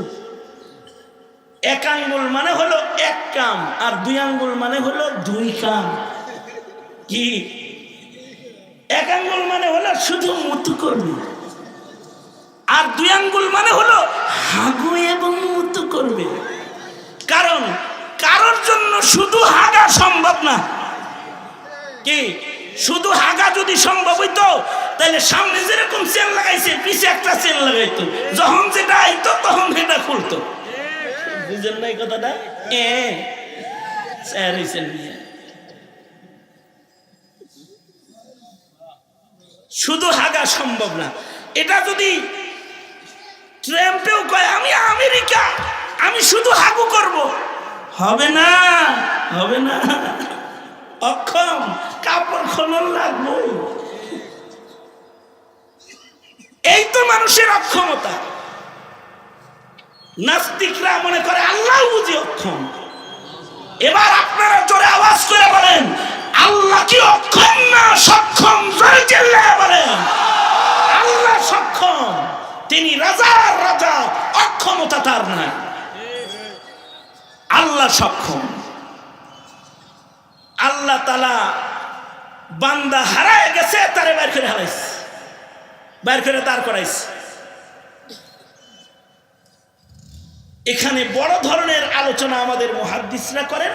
এক আঙ্গুল মানে হলো এক কাম আর দুই আঙ্গুল মানে হলো দুই কাম। কি? এক আঙ্গুল মানে হলো শুধু মুতু করবে, আর দুই আঙ্গুল মানে হলো হাগু এবং মুতু করবে। কারণ কারোর জন্য শুধু হাগা সম্ভব না। কি? শুধু হাগা যদি সম্ভব হইতো তাহলে সামনে যেরকম চেন লাগাইছে পিছে একটা চেন লাগাইতো, যখন যেটা আইতো তখন সেটা খুলতো। বুঝেন না এই কথাটা? শুধু হাগা সম্ভব না। এটা যদি ট্রাম্পেও কয় আমি আমেরিকা, আমি শুধু হাগু করব, হবে না, হবে না, অক্ষম, কাপড় খোলন লাগবে। এই তো মানুষের অক্ষমতা। নাস্তিকরা মনে করে আল্লাহ বুঝি অক্ষম। এবার আপনারা জোরে আওয়াজ করে বলেন, আল্লাহ কি অক্ষম না সক্ষম? জোরে চিল্লায়ে বলেন, আল্লাহ সক্ষম, তিনি রাজার রাজা, অক্ষমতা তার না, আল্লাহ সক্ষম। আল্লাহ তাআলা বান্দা হারায় গেছে, তারে বাইর করে হারাইছে, বাইর করে দাঁড় করাইছে। এখানে বড় ধরনের আলোচনা আমাদের মুহাদ্দিসরা করেন।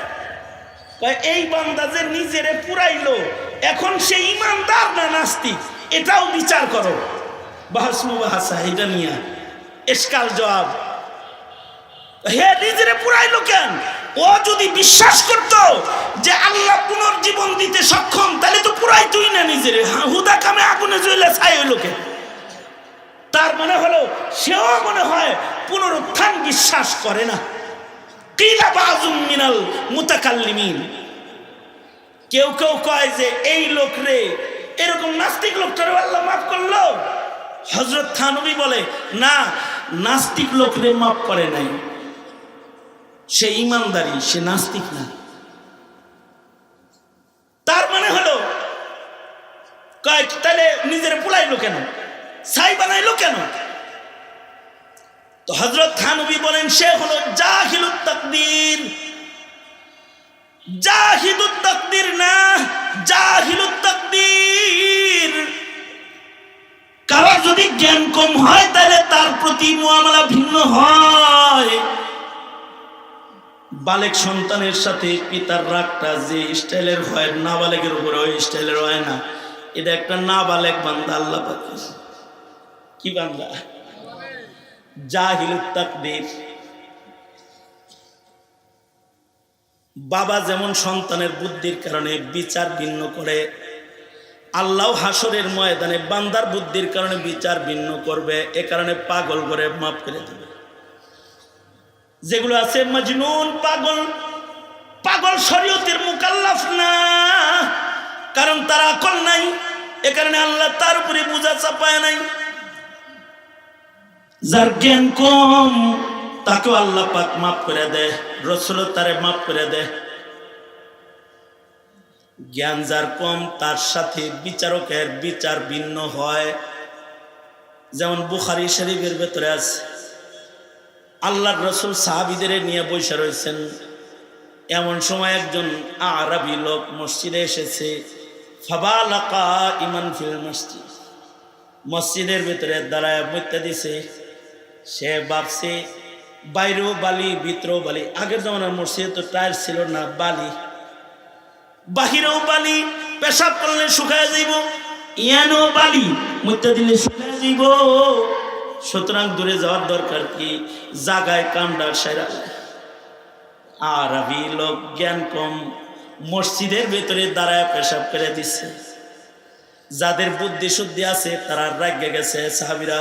এই বান্দা যে নিজেরে পুরাইলো, এখন সে ইমানদার না নাস্তিক, এটাও বিচার করো। বাহাস মুবাহাসা এটা নিয়ে এসকাল জবাব। হে নিজেরে পুরাইলো কেন? ও যদি বিশ্বাস করত যে আল্লাহ পুনর্জীবন দিতে সক্ষম, তাহলে তো পুরাইতই না নিজেরে, হুদা কামে আগুনে জ্বলে ছাই হইল কেন? তার মনে হলো সেও মনে হয় পুনরুত্থান বিশ্বাস করে না। কিলা বাযুম মিনাল মুতাকাল্লিমিন, কেউ কেউ কয় যে এই লোক রে, এরকম নাস্তিক লোকটারে আল্লাহ মাফ করলো। হযরত থানবী বলে না, নাস্তিক লোক রে মাফ করে নাই, সে ইমানদারি, সে নাস্তিক না। তার মানে হলো কয় তাহলে নিজের পুলাইলো কেন, ছাই বানাইলো কেন? তো হযরত থানবী বলেন সে হলো জাহিলুত তাকদীর। জাহিদুত তাকদীর না, জাহিলুত তাকদীর। কারো যদি জ্ঞান কম হয় তাহলে তার প্রতি মুআমালা ভিন্ন হয়। বালেক সন্তানের সাথে পিতার রাগটা যে স্টাইলের হয়, নাবালেকের উপরে ওই স্টাইলের হয় না। এটা একটা নাবালেক বান্দা আল্লাহ পাক। কি বান্দা? জাহিলুত তাকদীর। বাবা যেমন সন্তানের বুদ্ধির কারণে বিচার ভিন্ন করে, আল্লাহ হাসরের ময়দানে বান্দার বুদ্ধির কারণে বিচার ভিন্ন করবে। এ কারণে পাগল করে মাফ করে দেবে। যেগুলো আছে মজনুন, পাগল, পাগল শরীয়তের মুকাল্লাফ না, কারণ তার আকল নাই। এ কারণে আল্লাহ তার উপরে বোঝা চাপায় নাই। যার জ্ঞান কম তাকেও আল্লাহ পাক মাফ করে দেয়, রাসূল তারে মাফ করে দেয়। জ্ঞান যার কম তার সাথে বিচারকের বিচার ভিন্ন হয়। যেমন বুখারী শরীফের ভেতরে আছে, আল্লাহর রাসূল সাহাবীদের নিয়ে বসে রয়েছেন। এমন সময় একজন আরবি লোক মসজিদে এসেছে। ফাবালাকা ইমান ফিল মসজিদ, মসজিদের ভিতরে দাঁড়ায় বইতে দিছে। সে ভাবছে বাইরেও বালি ভিতরেও বালি। আগের জমানার মসজিদে তো টায়ার ছিল না, বালি, বাহিরেও বালি, পেশাব করলে শুকায় যাইব, ইয়ানো বালি, মুইতে দিলে শুকায় যাইব। সুতরাং দূরে যাওয়ার দরকার কি, জাগায় কামডা সেরা। আরবি লোক জ্ঞান কম, মসজিদের ভেতরে দাঁড়ায় পেশাব করে দিচ্ছে। যাদের বুদ্ধি শুদ্ধি আছে তারা রাগে গেছে। সাহাবীরা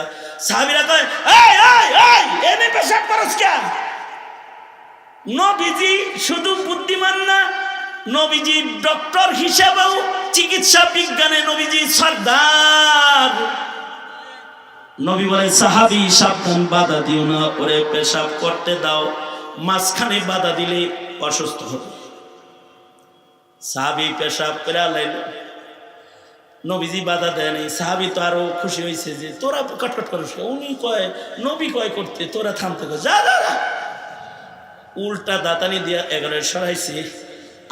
কয় এই এই এই এনে পেশাব করছ কেন? নবীজি শুধু বুদ্ধিমান না, নবীজি ডক্টর হিসেবেও চিকিৎসা বিজ্ঞানে নবীজি সরদার। নবী বলে সাহাবী সাবধান, বাধা দিও না, ওরে পেশাব করতে দাও, মাঝখানে বাধা দিলে অসুস্থ হবে। সাহাবী পেশাব করে লাইল, নবীজি বাধা দেয় নাই। সাহাবী তো আরো খুশি হয়েছে যে তোরা কটকট করিস, উনি কয় নবী কয় করতে, তোরা থামতে কয় যা যা। উল্টা দাতানি দিয়া 11 সরাইছে,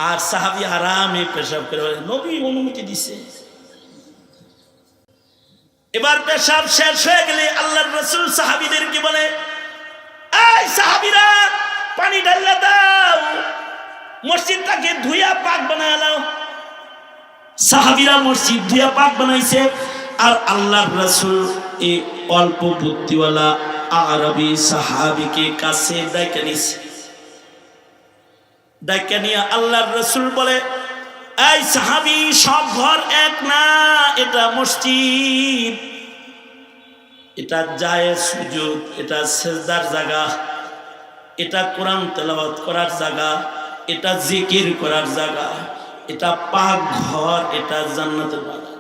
আর সাহাবী আরামে পেশাব করে, নবী অনুমতি দিছে। এবার পেশাব শেষ হয়ে গেলে আল্লাহর রাসূল সাহাবীদেরকে বলে এই সাহাবীরা পানি ঢাল্লা দাও, মসজিদটাকে ধুইয়া পাক বানায় দাও। সাহাবীরা মসজিদ ধুইয়া পাক বানাইছে। আর আল্লাহর রাসূল এই অল্প বুদ্ধিওয়ালা আরবি সাহাবীকে কাছে ডেকে নিছে। ডেকে নিয়ে আল্লাহর রাসূল বলে এই সাহাবী, সব ঘর এক না, এটা মসজিদ, এটা জায়েজ সুজুদ, এটা সিজদার জায়গা, এটা কোরআন তেলাওয়াত করার জায়গা, এটা জিকির করার জায়গা, এটা পাক ঘর, এটা জান্নাতের বাগান।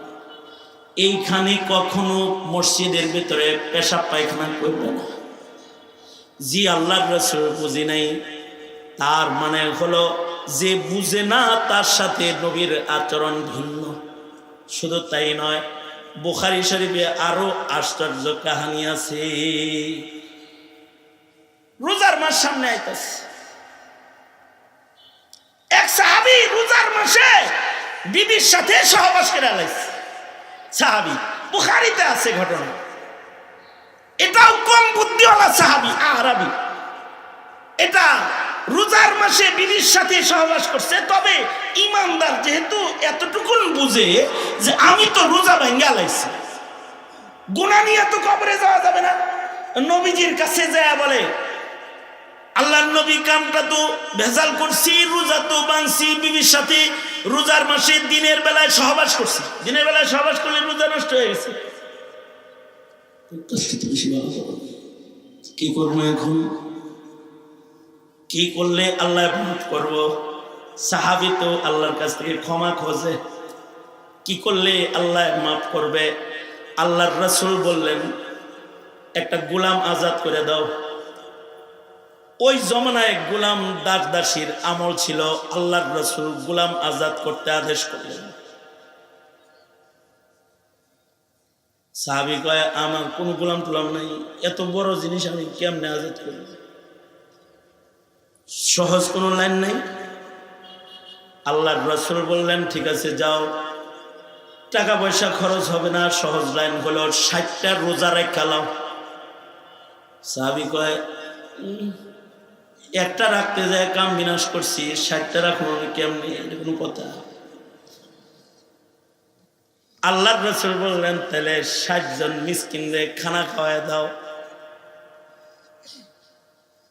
এইখানে কখনো মসজিদের ভিতরে পেশাব পায়খানা করবে না। জি আল্লাহর রাসূল বুঝি নাই, তার মানে হলো যে বুঝে না তার সাথে নবীর আচরণ ভিন্ন। শুধু তাই নয়, বুখারী শরীফে আরো আশ্চর্য কাহিনী আছে। রোজার মাস সামনে আইতাছে, এক সাহাবী রোজার মাসে বিবির সাথে সহবাস করে আলাইছে। সাহাবী, বুখারীতে আছে ঘটনা। এটাও কম বুদ্ধিওয়ালা সাহাবী, আরবি। এটা রোজার মাসে বিবির সাথে সহবাস করছে, তবে ইমানদার যেহেতু এতটুকুন বুঝে যে আমি তো রোজা ভাঙ্গা লাইছি, গুনাহ নিয়ে তো কবরে যাওয়া যাবে না। নবীজির কাছে যায় বলে, আল্লাহর নবী, কামটা তো ভেজাল করছি, রোজা তো ভাঙছি, বিবির সাথে রোজার মাসে দিনের বেলায় সহবাস করছি, দিনের বেলায় সহবাস করলে রোজা নষ্ট হয়ে গেছে, কি করবো এখন? কি করলে আল্লাহ মাফ করব? সাহাবী তো আল্লাহর কাছ থেকে ক্ষমা খোঁজে, কি করলে আল্লাহ মাফ করবে? আল্লাহর রাসূল বললেন, একটা গোলাম আজাদ করে দাও। ওই জমানায় গোলাম দাসীর আমল ছিল, আল্লাহর রাসূল গোলাম আজাদ করতে আদেশ করলেন। সাহাবী কয়, আমার কোন গোলাম টোলাম নাই, এত বড় জিনিস আমি কেমনে আজাদ করব? সহজ কোনো লাইন নাই। আল্লাহর রাসূল বললেন, ঠিক আছে যাও, টাকা পয়সা খরচ হবে না, সহজ লাইন হলো 60টা রোজা রেখে লাও। সাহাবী কয়, একটা রাখতে যায় কাম বিনাশ করছি, 60টা রাখবো কেমনি? এটা কোনো কথা? আল্লাহর রাসূল বললেন, তাহলে 60 জন মিসকিনরে খানা খাওয়ায় দাও।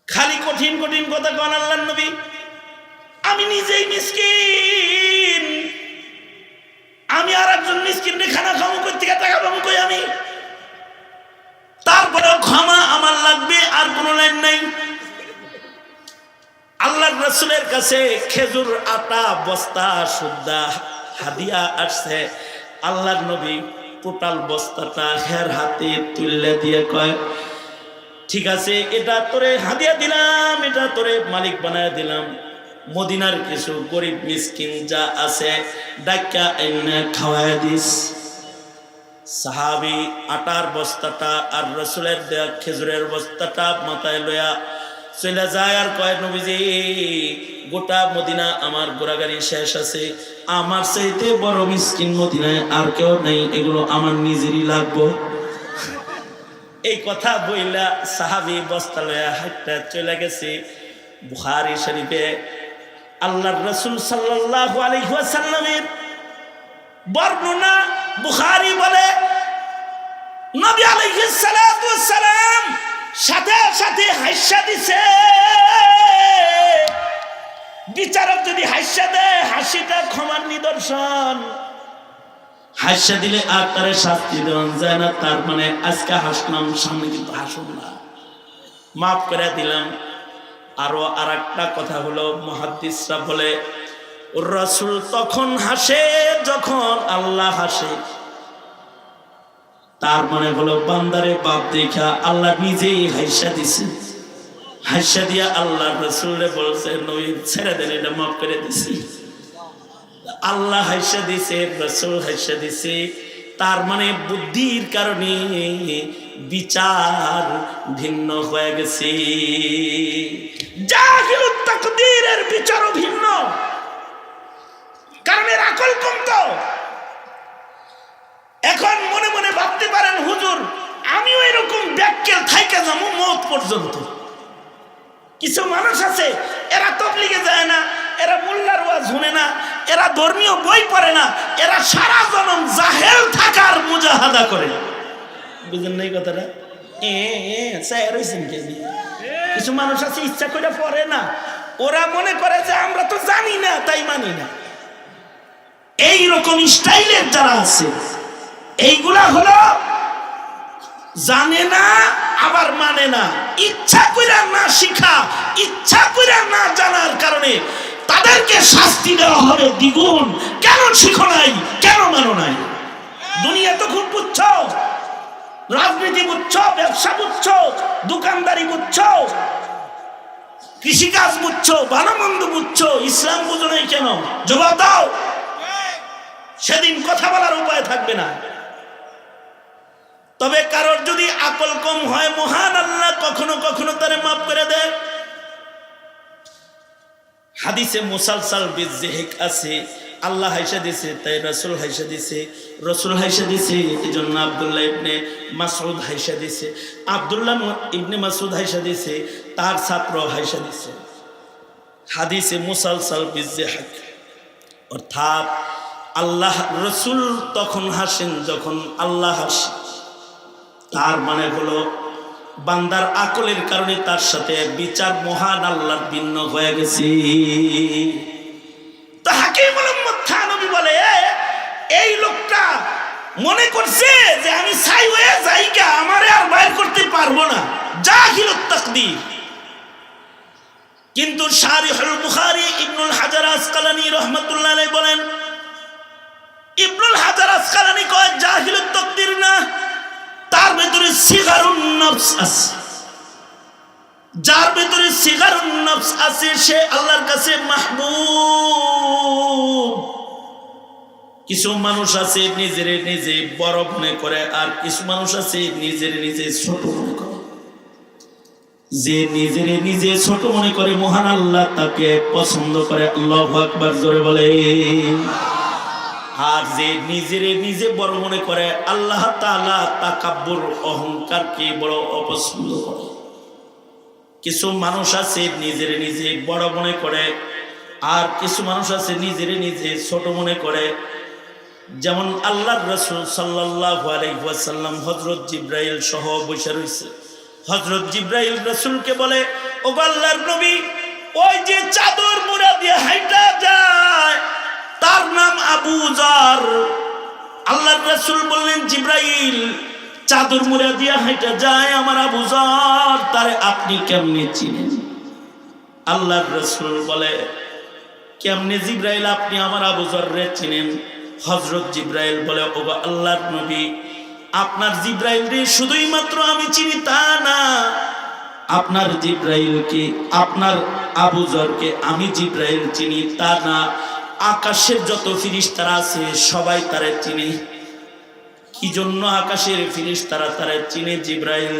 খালি কঠিন কঠিন কথা কন আল্লাহর নবী, আমি নিজেই মিসকিন, আমি আর একজন মিসকিনরে খানা খাওয়াবো কই থেকে, টাকা পাবো কই আমি? তারপরেও ক্ষমা আমার লাগবে, আর কোনো লাইন নাই। আল্লাহর রাসূলের কাছে খেজুর আটা বস্তা সুদ্ধা হাদিয়া আসছে। আল্লাহর নবী টোটাল বস্তাটা হের হাতে তুলে দিয়ে কয়, ঠিক আছে, এটা তোরে হাদিয়া দিলাম, এটা তোরে মালিক বানায় দিলাম। মদিনার কিছু গরিব মিসকিন যা আছে ডাক্কা এনে খাওয়ায় দিস। সাহাবী আটার বস্তাটা আর রাসূলের দেয়া খেজুরের বস্তাটা মাথায় লয়া চলে যায়, আর কয়, নবীজি, গোটা মদিনা আমার ঘোরাগাড়ি শেষ আছে, আমার চাইতে বড় মিসকিন মদিনায় আর কেউ নেই, এগুলো আমার নিজেরই লাগবো। এই কথা বইলা সাহাবী বস্তা লয়া হাঁটতে চলে গেছে। বুখারী শরীফে আল্লাহর রাসূল সাল্লাল্লাহু আলাইহি ওয়াসাল্লামের বর্ণনা, বুখারী বলে, নবী আলাইহিস সালাতু ওয়াস সালাম সাথে সাথে হাসিয়া দিছে। বিচারক যদি হাসিয়া দেয়, হাসিটা ক্ষমার নিদর্শন। হাসিয়া দিলে আর তারে শাস্তি দেওয়া যায় না, তার মানে আজকে হাসলাম, সামনে কিন্তু হাসুন না, মাফ করে দিলাম। আরো আর একটা কথা হলো, মুহাদ্দিসরা বলে, রাসূল তখন হাসে যখন আল্লাহ হাসে। তার মানে হলো, বান্দারে বাপ দেখা আল্লাহ নিজেই হাসিয়া দিছে। হাসিয়া দিয়া আল্লাহ রাসূলরে বলছে, নবী ছেড়ে দেন, এটা মাফ করে দিছি। আল্লাহ হাসিয়া দিছে, রাসূল হাসিয়া দিছে, তার মানে বুদ্ধির কারণে বিচার ভিন্ন হয়ে গেছে। জাহিলুত তাকদীরের বিচারও ভিন্ন, কারণ এর আকল কম। তো এখন মনে মনে ভাবতে পারেন, হুজুর আমিও এরকম ব্যাককেল থাইকা যাবো মওত পর্যন্ত। কিছু মানুষ আছে, এরা তাবলীগে যায় না, এরা মোল্লার ওয়াজ শুনে না, এরা ধর্মীয় বই পড়ে না, এরা সারা জনম জাহেল থাকার মুজাহাদা করে। বুঝেন নাই কথাটা? কিছু মানুষ আছে ইচ্ছা করে পড়ে না, ওরা মনে করে যে আমরা তো জানি না তাই মানি না। এই রকম স্টাইলের যারা আছে, এইগুলা হলো জানে না আবার মানে না, ইচ্ছা করে না শিখা, ইচ্ছা করে না জানার কারণে তাদেরকে শাস্তি দেওয়া হবে দ্বিগুণ। কেন শিখো নাই, কেন মানো নাই? দুনিয়া তো খুব বুঝছো, রাজনীতি বুঝছো, ব্যবসা বুঝছো, দোকানদারি বুঝছো, কৃষিকাজ বুঝছো, ভালো মন্দ বুঝছো, ইসলাম বুঝো নাই কেন? জবাব দাও। সেদিন কথা বলার উপায় থাকবে না। তবে কারোর যদি আকল কম হয়, মহান আল্লাহ কখনো কখনো তারে মাফ করে দেয়। হাদিসে মুসালসাল বিজহিক আছে, আল্লাহ হাইসা দিছে তাই রাসূল হাইসা দিছে, রাসূল হাইসা দিছে এজন্য আব্দুল্লাহ ইবনে মাসউদ হাইসা দিছে, আব্দুল্লাহ ইবনে মাসউদ হাইসা দিছে, তার ছাত্র হাইসা দিছে। হাদিসে মুসালসাল বিজহিক অর্থাৎ আল্লাহ রাসূল তখন হাসেন যখন আল্লাহ হাসেন। তার মানে হলো বান্দার আকলের কারণে তার সাথে বিচার মহান আল্লাহর ভিন্ন হয়ে গেছে। তো হাকিমুল উম্মত থানবী বলে, এই লোকটা মনে করছে যে আমি ছাই হয়ে যাইগা, আমারে আর বাইর করতে পারবো না, জাহিলুত তাকদীর। কিন্তু শারিহুল বুখারী ইবনুল হাজার আসকালানী রাহমাতুল্লাহ আলাইহি বলেন, ইবনুল হাজার আসকালানী কয় জাহিলুত তাকদীর না, তার ভেতরে সিগারুন নফস আছে। যার ভেতরে সিগারুন নফস আছে সে আল্লাহর কাছে মাহবুব। কিছু মানুষ আছে নিজের নিজে বড় মনে করে, আর কিছু মানুষ আছে নিজের নিজে ছোট মনে করে। যে নিজের নিজে ছোট মনে করে মহান আল্লাহ তাকে পছন্দ করে। আল্লাহু আকবার, জোরে বলে। আর যে নিজের নিজে বড় মনে করে আল্লাহ তাআলা তাকাব্বুর অহংকারকে বড় অপছন্দ করে। কিছু মানুষ আছে নিজের নিজে বড় মনে করে, আর কিছু মানুষ আছে নিজের নিজে ছোট মনে করে। যেমন আল্লাহর রাসূল সাল্লাল্লাহু আলাইহি ওয়াসাল্লাম হযরত জিবরাইল সহ বসে রয়েছে। হযরত জিবরাইল রাসূলকে বলে, ও আল্লাহর নবী, ওই যে চাদর মুড়া দিয়ে হাইটা যায় তার নাম আবু যর। আল্লাহর রাসূল বললেন, জিবরাইল, চাদর মুড়া দিয়ে হাইটা যায় আমার আবু যর, তারে আপনি কেমনে চিনেন? আল্লাহর রাসূল বলে, কেমনে জিবরাইল আপনি আমার আবু যররে চিনেন? হযরত জিবরাইল বলে, ও আল্লাহর নবী, আপনার জিবরাইল রে শুধুই মাত্র আমি চিনি তা না, আপনার জিবরাইলকে, আপনার আবু যরকে আমি জিবরাইল চিনি তা না, আকাশের যত ফেরেশতারা আছে সবাই তারে চিনে। কি জন্য আকাশের ফেরেশতারা তারে চিনে জিবরাইল?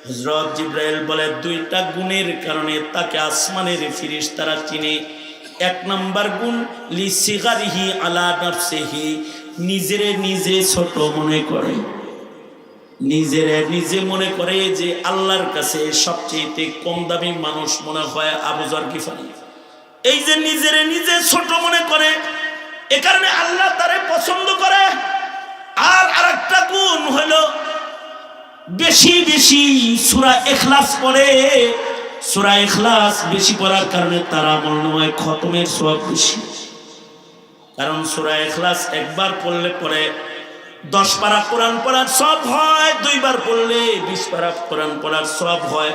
হযরত জিবরাইল বলে, দুইটা গুণের কারণে তাকে আসমানের ফেরেশতারা চিনে। এক নাম্বার গুণ, লিসিগারিহি আলা নাফসিহি, নিজেরে নিজে ছোট মনে করে। নিজেরে নিজে মনে করে যে আল্লাহর কাছে সবচেয়ে কম দামি মানুষ মনে হয় আবু যর গিফারি। এই যে নিজেরে নিজে ছোট মনে করে, এ কারণে আল্লাহ তারে পছন্দ করে। আর আরেকটা গুণ হলো বেশি বেশি সূরা ইখলাস পড়ে। সূরা ইখলাস বেশি পড়ার কারণে তার আমলনামায় খতমের সওয়াব বেশি। কারণ সূরা ইখলাস একবার পড়লে পরে 10 পারা কোরআন পড়ার সওয়াব হয়, 2 বার পড়লে 20 পারা কোরআন পড়ার সওয়াব হয়,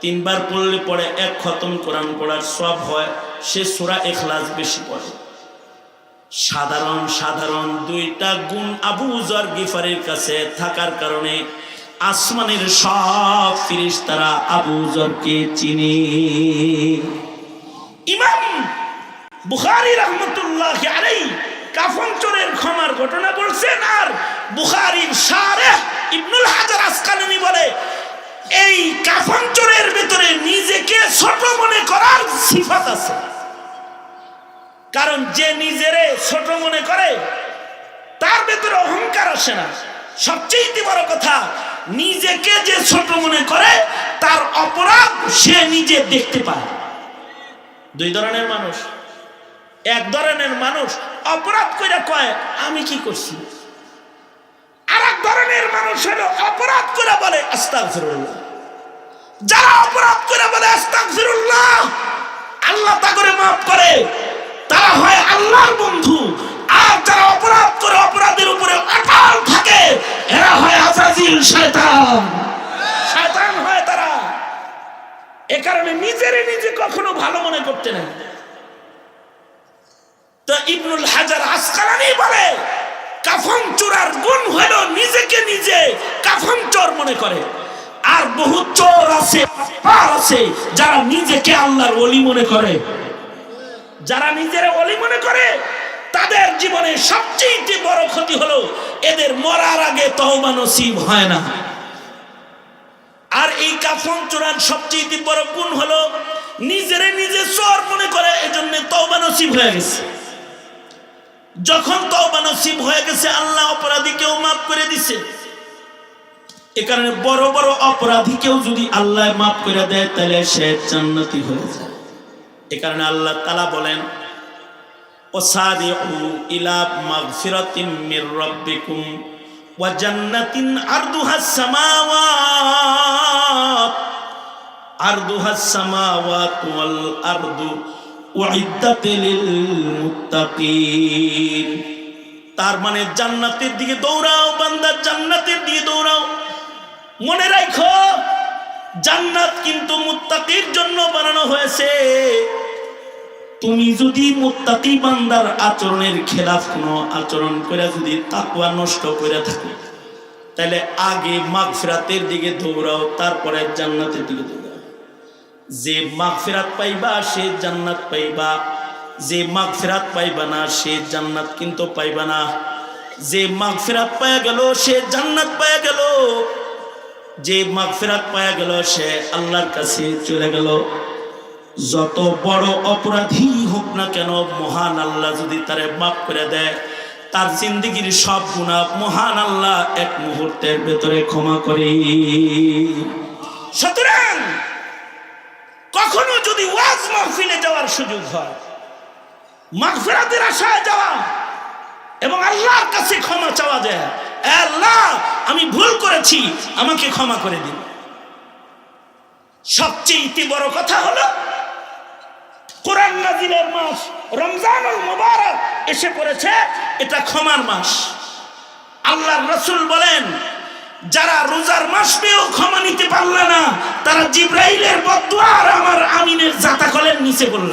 3 বার পড়লে পরে 1 খতম কোরআন পড়ার সওয়াব হয়। সে সূরা ইখলাস বেশি পড়ে। সাধারণ সাধারণ দুইটা গুণ আবু যর গিফারির কাছে থাকার কারণে আসমানের সব ফেরেশতারা আবু যরকে চিনে। ইমাম বুখারী রাহমাতুল্লাহি আলাইহি কাফন চোরের ক্ষমার ঘটনা বলছেন। আর বুখারীর শারিহ ইবনুল হাজার আসকালানী বলে, এই কাফন চোরের ভিতরে নিজেকে ছোট মনে করার সিফাত আছে। কারণ যে নিজেরে ছোট মনে করে তার ভিতরে অহংকার আসে না। সবচেয়ে বড় কথা, নিজেকে যে ছোট মনে করে তার অপরাধ সে নিজে দেখতে পায়। দুই ধরনের মানুষ। এক ধরনের মানুষ অপরাধ করে কয় আমি কি করছি, আর এক ধরনের মানুষ হলো অপরাধ করে বলে আস্তাগফিরুল্লাহ। যারা অপরাধ করে বলে আস্তাগফিরুল্লাহ, আল্লাহ তা করে মাফ করে, তারা হয় আল্লাহর বন্ধু। আর যারা অপরাধ করে অপরাধের উপরে অটল থাকে এরা হয় আজাজিল শয়তান, শয়তান হয় তারা। এ কারণে নিজেরে নিজে কখনো ভালো মনে করতে নাই। তো ইবনুল হাজার আসকালানি বলে কাফন চোরার গুণ হলো নিজেকে নিজে কাফন চোর মনে করে। আর বহু চোর আছে যারা নিজেকে আল্লাহর ওলি মনে করে। যারা নিজের ওলি মনে করে তাদের জীবনে সবচেয়ে বড় ক্ষতি হলো এদের মরার আগে তওবা নসিব হয় না। আর এই কাফন চোরার সবচেয়ে বড় গুণ হলো নিজেরে নিজে চোর মনে করে, এজন্য তওবা নসিব হয়ে গেছে। যখন তওবা নসিব হয়ে গেছে আল্লাহ অপরাধীকেও মাফ করে দিছে। এ কারণে বড় বড় অপরাধীকেও যদি আল্লাহ মাফ করে দেয় তাহলে সে জান্নাতি হয়ে যায়। এ কারণে আল্লাহ তাআলা বলেন ওয়াসারিউ ইলা মাগফিরাতিম মির রাব্বিকুম ওয়া জান্নাতিন আরদুহাস সামাওয়াত ওয়াল আরদু উইদ্দাত লিল মুত্তাকিন। তার মানে জান্নাতের দিকে দৌড়াও বান্দা, জান্নাতের দিকে দৌড়াও। মনে রাখো জান্নাত কিন্তু মুত্তাকির জন্য বানানো হয়েছে। তুমি যদি মুত্তাকি বান্দার আচরণের খেলাফ কোনো আচরণ করে যদি তাকওয়া নষ্ট করে থাকো তাহলে আগে মাগফিরাতের দিকে দৌড়াও, তারপরে জান্নাতের দিকে দৌড়াও। যে মাগফিরাত পাইবা সে জান্নাত পাইবা, যে মাগফিরাত পাইবা না সে জান্নাত কিন্তু পাইবা না। যে মাগফিরাত পায়া গেল সে জান্নাত পায়া গেল, যে মাগফিরাত পায়া গেল সে আল্লাহর কাছে চলে গেল। যত বড় অপরাধী হোক না কেন মহান আল্লাহ যদি তারে মাফ করে দেয় তার জিন্দেগীর সব গুনাহ মহান আল্লাহ এক মুহূর্তের ভেতরে ক্ষমা করে। সুতরাং কখনো যদি ওয়াজ মাহফিলে যাওয়ার সুযোগ হয়, মাগফিরাতের আশায় যাওয়া এবং আল্লাহর কাছে ক্ষমা চাওয়া যায়, আল্লাহ আমি ভুল করেছি আমাকে ক্ষমা করে দিন। সবচেয়ে বড় কথা হলো কোরআন নাজিলের মাস রমজানুল মুবারক এসে পড়েছে, এটা ক্ষমার মাস। আল্লাহর রাসূল বলেন যারা রোজার মাস পেয়েও ক্ষমা নিতে পারল না তারা জিবরাইলের বদদুয়া আর আমার আমিনের জাতাকলের নিচে পড়ল।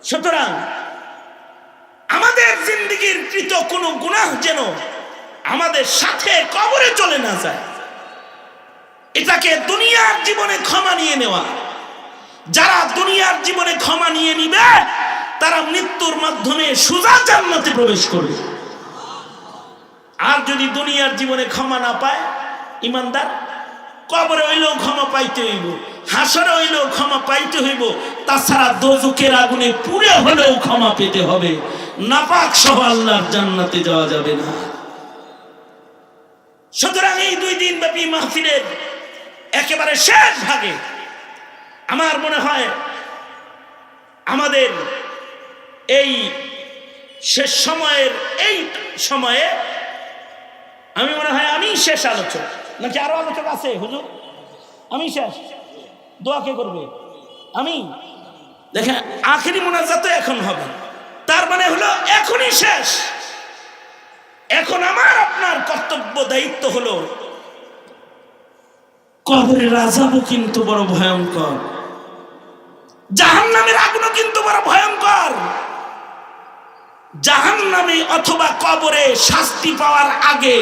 সুতরাং আমাদের জিন্দেগীর কৃত কোনো গুনাহ যেন আমাদের সাথে কবরে চলে না যায়, এটাকে দুনিয়ার জীবনে ক্ষমা নিয়ে নেওয়া। যারা দুনিয়ার জীবনে ক্ষমা নিয়ে নিবে তারা মৃত্যুর মাধ্যমে সোজা জান্নাতে প্রবেশ করবে। আর যদি দুনিয়ার জীবনে ক্ষমা না পায় ইমানদার, কবরে হইলেও ক্ষমা পাইতে হইব, হাসরে হইলেও ক্ষমা পাইতে হইব, তাছাড়া দোজখের আগুনে পুড়ে হলেও ক্ষমা পেতে হবে। নাপাক সহ আল্লাহর জান্নাতে যাওয়া যাবে না। সুতরাং এই 2 দিন ব্যাপী মাহফিলের একেবারে শেষ ভাগে আমার মনে হয় আমাদের এই শেষ সময়ের এই সময়ে আমি মনে হয় আমি শেষ আলোচক, নাকি আরো আলোচক আছে হুজুর? আমি শেষ, দোয়া কে করবে? আমি দেখেন আখেরি মুনাজাত এখন হবে, তার মানে হলো এখনই শেষ। এখন আমার আপনার কর্তব্য দায়িত্ব হলো কবরের আযাবও কিন্তু বড় ভয়ঙ্কর, জাহান্নামের আগুনও কিন্তু বড় ভয়ঙ্কর। জাহান্নামে অথবা কবরে শাস্তি পাওয়ার আগে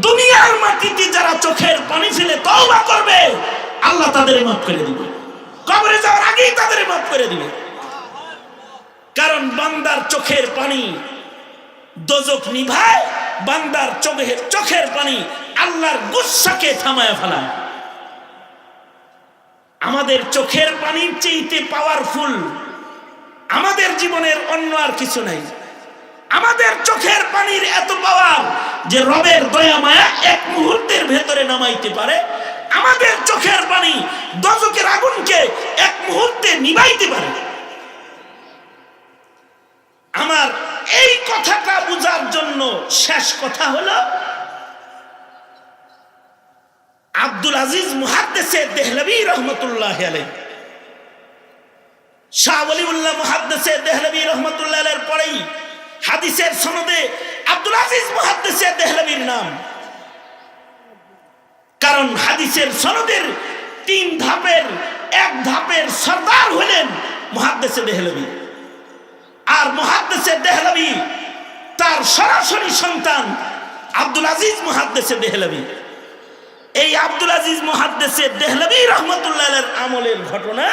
দুনিয়ার মাটিতে যারা চোখের পানি ফেলে তওবা করবে আল্লাহ তাদের মাফ করে দিবে, কবরে যাওয়ার আগেই তাদের মাফ করে দিবে। কারণ বান্দার চোখের পানি দোজখ নিভায়, বান্দার চোখের পানি আল্লাহর গুসাকে থামায় ফেলায়। আমাদের চোখের পানির চেয়ে পাওয়ারফুল আমাদের জীবনের অন্য আর কিছু নাই। আমাদের চোখের পানির এত পাওয়ার যে রবের দয়া মায়া এক মুহূর্তের ভেতরে নামাইতে পারে। আমাদের চোখের পানি দোজখের আগুনকে এক মুহূর্তে নিভাইতে পারে। আমার এই কথাটা বুঝার জন্য শেষ কথা হলো আব্দুল আজিজ মুহাদ্দিসে দেহলভী রহমতুল্লাহ আলাইহি, শাহ ওলিউল্লাহ মুহাদ্দিসে দেহলভী রহমতুল্লাহ আলাইহির পরেই হাদিসের সনদে আব্দুল আজিজ মুহাদ্দিসে দেহলভীর নাম, কারণ হাদিসের সনদের 3 ধাপের 1 ধাপের সরদার হলেন মুহাদ্দিসে দেহলভী। আর মুহাদ্দিসে দেহলভী তার সরাসরি সন্তান আব্দুল আজিজ মুহাদ্দিসে দেহলভী। এই আব্দুল আজিজ মুহাদ্দিসে দেহলভী রাহমাতুল্লাহ আলাইহির আমলের ঘটনা।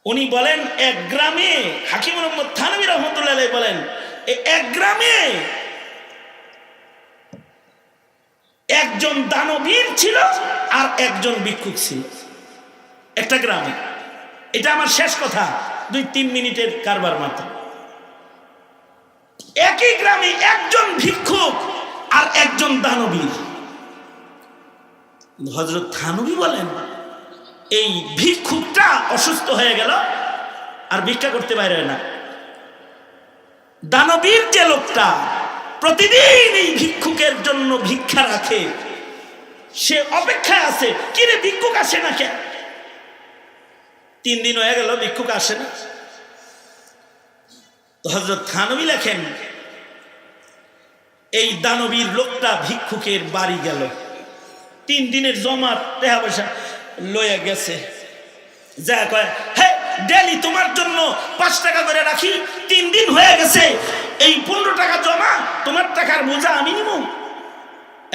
উনি বলেন এক গ্রামে, হাকিম মুহাম্মদ থানভী রাহমাতুল্লাহ আলাইহি বলেন, এক গ্রামে একজন দানবীর ছিল আর একজন ভিক্ষুক ছিল। একটা গ্রামে, এটা আমার শেষ কথা, 2-3 মিনিটের কারবার মাত্র। একই গ্রামে একজন ভিক্ষুক আর একজন দানবীর। হযরত থানভী বলেন, এই ভিক্ষুকটা অসুস্থ হয়ে গেল আর ভিক্ষা করতে পারে না। দানবীর যে লোকটা প্রতিদিন এই ভিক্ষুকের জন্য ভিক্ষা রাখে, সে অপেক্ষায় আছে, কিরে ভিক্ষুক আসে না কেন? 3 দিন হয়ে গেল ভিক্ষুক আসে না। তো হযরত থানভী লেখেন, এই দানবীর লোকটা ভিক্ষুকের বাড়ি গেল, 3 দিনের জমা টাকা পয়সা লইয়া গেছে। যা কয়, হে ডেলি তোমার জন্য 5 টাকা করে রাখি, 3 দিন হয়ে গেছে, এই 15 টাকা জমা, তোমার টাকার বোঝা আমি নিব,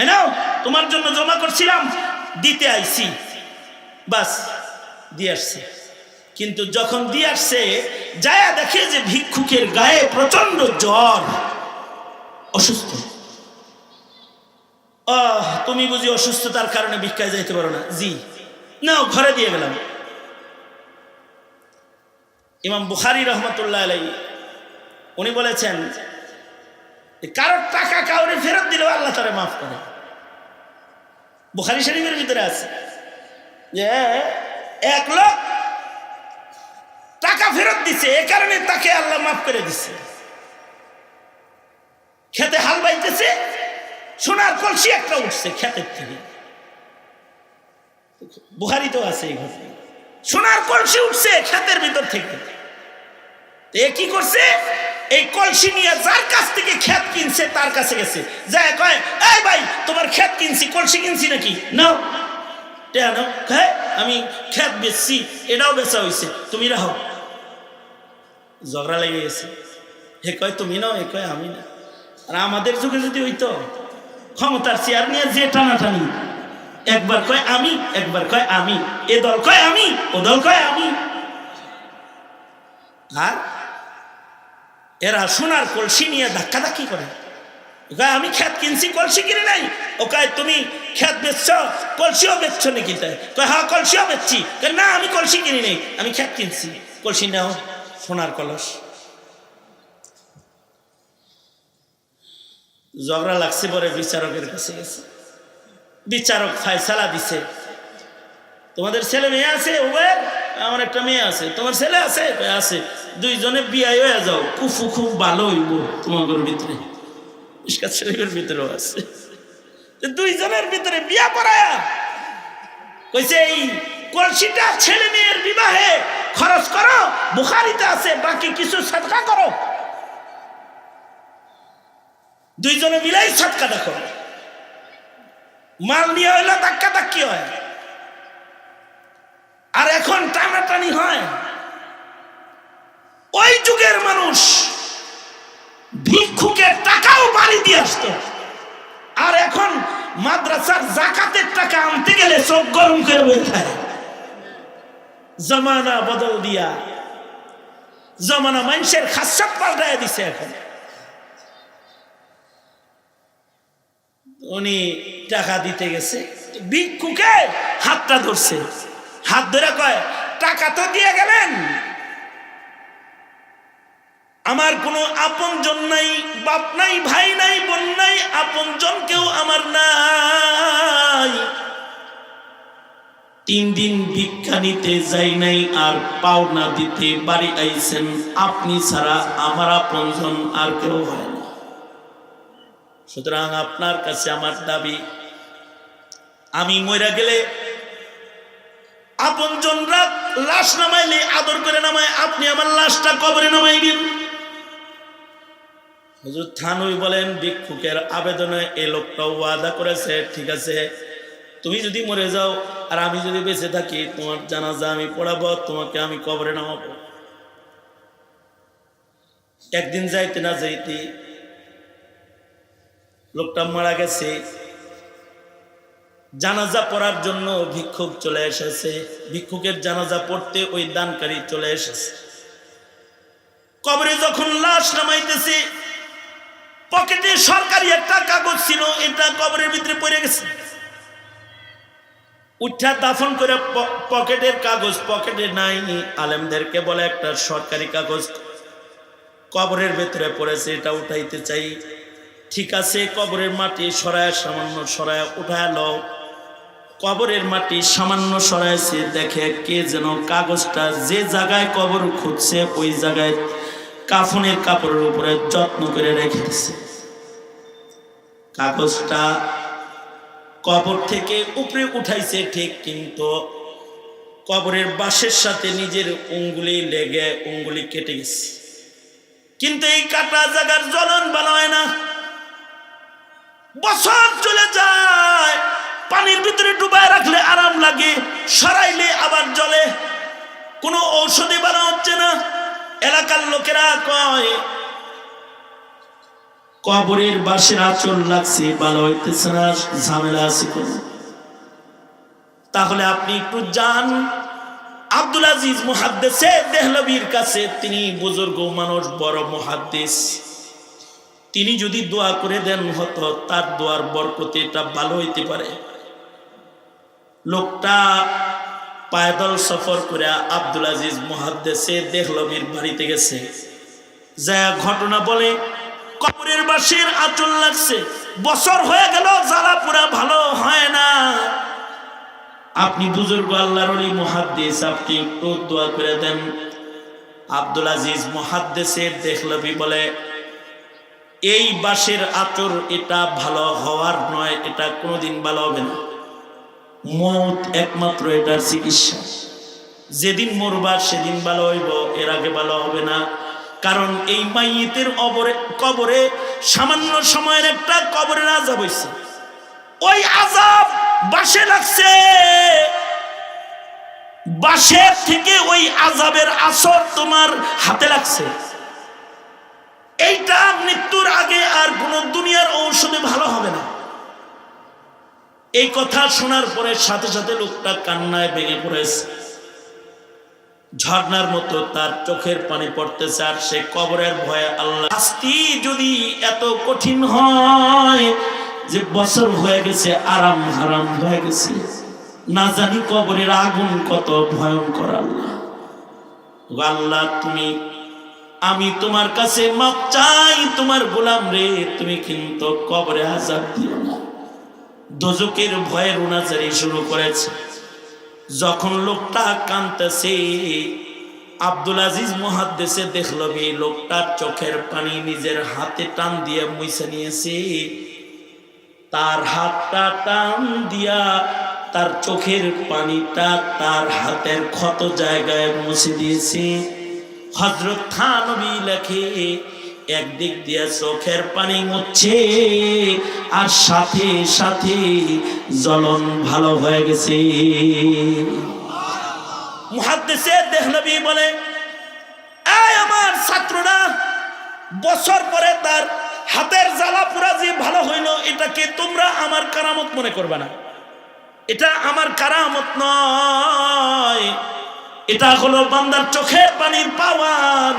এনাও তোমার জন্য জমা করছিলাম, দিতে আইছি। বাস দিয়ে আসছে। কিন্তু যখন দিয়ে আসছে, যায় দেখে যে ভিক্ষুকের গায়ে প্রচন্ড জ্বর, অসুস্থ। তুমি বুঝি অসুস্থতার কারণে ভিক্ষায় যাইতে পারো না? জি, নাও ঘরে দিয়ে গেলাম। ইমাম বুখারী রাহমাতুল্লাহ আলাইহি উনি বলেছেন, কারোর টাকা কাউরে ফেরত দিলেও আল্লাহ তারে মাফ করে। বুখারী শরীফের ভিতরে আছে যে এক লোক টাকা ফেরত দিছে, এ কারণে তাকে আল্লাহ মাফ করে দিছে। খেতে হাল বাইতেছে, সোনার কলসি একটা উঠছে ক্ষেতের থেকে। বুখারী তো আছে এই ঘটনা, সোনার কলসি উঠছে ক্ষেতের ভিতর থেকে। এ কি করছে? এই কলসি নিয়ে যার কাছ থেকে ক্ষেত কিনছে তার কাছে গেছে, যায় কয়, এই ভাই তোমার ক্ষেত কিনছি, কলসি কিনছি নাকি, নাও টেয়া নাও। হ্যাঁ আমি ক্ষেত বেচছি, এটাও বেচা হয়েছে, তুমি রাখো। ঝগড়া লেগে গেছে। হে কয় তুমি নাও, এ কয় আমি না। আর আমাদের যুগে যদি হইতো, ক্ষমতার চেয়ার নিয়ে যে টানাটানি, একবার কয় আমি, একবার কয় আমি, এ দল কয় আমি, ও দল কয় আমি। আর এরা সোনার কলসি নিয়ে ধাক্কাধাক্কি করে। আমি ক্ষেত কিনছি, কলসি কিনে নাই। ও কয় তুমি ক্ষেত বেচছ, কলসিও বেচছ নাকি? তাই কয় হ্যাঁ কলসিও বেচছি। না আমি কলসি কিনি নাই, আমি ক্ষেত কিনছি। কলসি নাও, সোনার কলস। ঝগড়া লাগছে, পরে বিচারকের কাছে গেছে। বিচারক ফায়সালা দিছে, তোমাদের ছেলে মেয়ে আছে? ওদের আমার একটা মেয়ে আছে। তোমার ছেলে আছে? আছে। 2 জনে বিয়ে হয়ে যাও, কুফু খুব ভালো হইব তোমাদের ভিতরে। মিশকাত শরীফের ভিতরেও আছে। 2 জনের ভিতরে বিয়া পড়ায়া কইছে, এই কলসিটা ছেলে মেয়ের বিবাহে খরচ করো, বুখারীতে আছে, বাকি কিছু সাদকা করো। 2 জনে মিলাই সাদকা দেখো। মাল নিয়ে হইলে ধাক্কা ধাক্কি হয়, আর এখন টানাটানি হয়। ওই যুগের মানুষ ভিক্ষুকের টাকাও বাড়ি দিয়ে আসতো, আর এখন মাদ্রাসার যাকাতের টাকা আনতে গেলে চোখ গরম করে বই খায়। জমানা বদল দিয়া, জমানা মানুষের খাসাত পাল্টায় দিছে। এখন উনি টাকা দিতে গেছে, ভিক্ষুকে হাতটা ধরছে, হাত ধরে কয়, টাকা তো দিয়ে গেলেন, আমার কোনো আপন জন নাই, বাপ নাই, ভাই নাই, বোন নাই, আপন জন কেউ আমার নাই। 3 দিন ভিক্ষা নিতে যাই নাই, আর পাওনা দিতে বাড়ি আইছেন, আপনি ছাড়া আমার আপন জন আর কেউ হয় না। সুতরাং আপনার কাছে আমার দাবি, আমি মরে গেলে আপনজনরা লাশ নামাইলে আদর করে নামায়, আপনি আমার লাশটা কবরে নামাইবেন? হুজুর থানভী বলেন, ভিক্ষুকের আবেদনে এই লোকটা ওয়াদা করেছে, ঠিক আছে তুমি যদি মরে যাও আর আমি যদি বেঁচে থাকি, তোমার জানাজা আমি পড়াবো, তোমাকে আমি কবরে নামাবো। একদিন যাইতে না যাইতে লোকটা মারা গেছে। জানাজা পড়ার জন্য ভিক্ষুক চলে এসেছে। ভিক্ষুকের জানাজা পড়তে ওই দানকারী চলে এসেছে। কবরে যখন লাশ নামাইতেছে, পকেটে সরকারি একটা কাগজ ছিল, এটা কবরের ভিতরে পড়ে গেছে। উঠা দাফন করে পকেটের কাগজ পকেটে নাই। আলেমদেরকে বলে একটা সরকারি কাগজ কবরের ভেতরে পড়েছে, এটা উঠাইতে চাই। ঠিক আছে, কবরের মাটি সরায়, সামান্য সরায় উঠায় লও। কবরের মাটি সামান্য সরাইছে, দেখে কে যেন কাগজটা যে জায়গায় কবর খুঁজছে ওই জায়গায় কাফনের কাপড়ের উপরে যত্ন করে রেখে দিছে। কাগজটা কবর থেকে উপরে উঠাইছে ঠিক, কিন্তু কবরের বাঁশের সাথে নিজের অঙ্গুলি লেগে অঙ্গুলি কেটে গেছে। কিন্তু এই কাটা জায়গার জ্বলন ভালো হয় না। বছর চলে যায়, পানির ভিতরে ডুবায় রাখলে আরাম লাগে, সরাইলে আবার জ্বলে। কোনো ঔষধে ভালো হচ্ছে না। এলাকার লোকেরা কয় কবরের বাঁশের আঁচল লাগছে, ভালো হইতেছে না, ঝামেলা আছে কোন। তাহলে আপনি একটু যান আব্দুল আজিজ মুহাদ্দিস দেহলভীর কাছে। তিনি বুজুর্গ মানুষ, বড় মুহাদ্দিস। তিনি যদি দোয়া করে দেন হতো, তার দোয়ার বরকতে এটা ভালো হইতে পারে। লোকটা পায়দল সফর করে আব্দুল আজিজ মুহাদ্দিস দেহলভীর বাড়িতে গেছে। যা ঘটনা বলে, কবরের বাঁশের আঁচল লাগছে, বছর হয়ে গেল, জ্বালা পুরা ভালো হয় না। আপনি বুজুর্গ আল্লাহর ওলি মুহাদ্দিস, আপনি একটু দোয়া করে দেন। আব্দুল আজিজ মুহাদ্দিস দেহলভী বলে, এই বাঁশের আঁচল এটা ভালো হওয়ার নয়, এটা কোনোদিন ভালো হবে না। মওত একমাত্র এটার চিকিৎসা। যেদিন মরবা সেদিন ভালো হইব, এর আগে ভালো হবে না। কারণ এই মাইয়িতের কবরে সামান্য সময়ের একটা কবরের আযাব হইছে, ওই আযাব বাঁশে লাগছে। বাঁশের থেকে ওই আযাবের আসর তোমার হাতে লাগছে। এইটা মৃত্যুর আগে আর কোন দুনিয়ার ঔষধে ভালো হবে না। এই কথা শোনার পরে সাথে সাথে লোকটা কান্নায় ভেঙে পড়েছে। ঝর্ণার মতো তার চোখের পানি পড়তেছে। আর সে কবরের ভয়ে আল্লাহ, শাস্তি যদি এত কঠিন হয় যে বছর হয়ে গেছে, আরাম হারাম হয়ে গেছে, না জানি কবরের আগুন কত ভয়ঙ্কর। আল্লাহ, আল্লাহ তুমি, আমি তোমার কাছে মাপ চাই, তোমার গোলাম রে, তুমি কিন্তু কবরে আযাব দিও না। দোজখের ভয়ে রুনাজারি শুরু করেছে। যখন লোকটা কাঁদতেছে, আব্দুল আজিজ মুহাদ্দিস দেহলভী লোকটার চোখের পানি নিজের হাতে টান দিয়ে মুছে নিয়েছে। তার হাতটা টান দিয়া তার চোখের পানিটা তার হাতের ক্ষত জায়গায় মুছে দিয়েছে। হযরত থানভী লেখে, একদিক দিয়ে চোখের পানি মুছছে আর সাথে সাথে জ্বলন ভালো হয়ে গেছে। মুহাদ্দিস দেহলভী বলে, এই আমার ছাত্ররা, বছর পরে তার হাতের জ্বালা পুরা যে ভালো হইল, এটাকে তোমরা আমার কারামত মনে করবে না। এটা আমার কারামত নয়, এটা হলো বান্দার চোখের পানির পাওয়ার।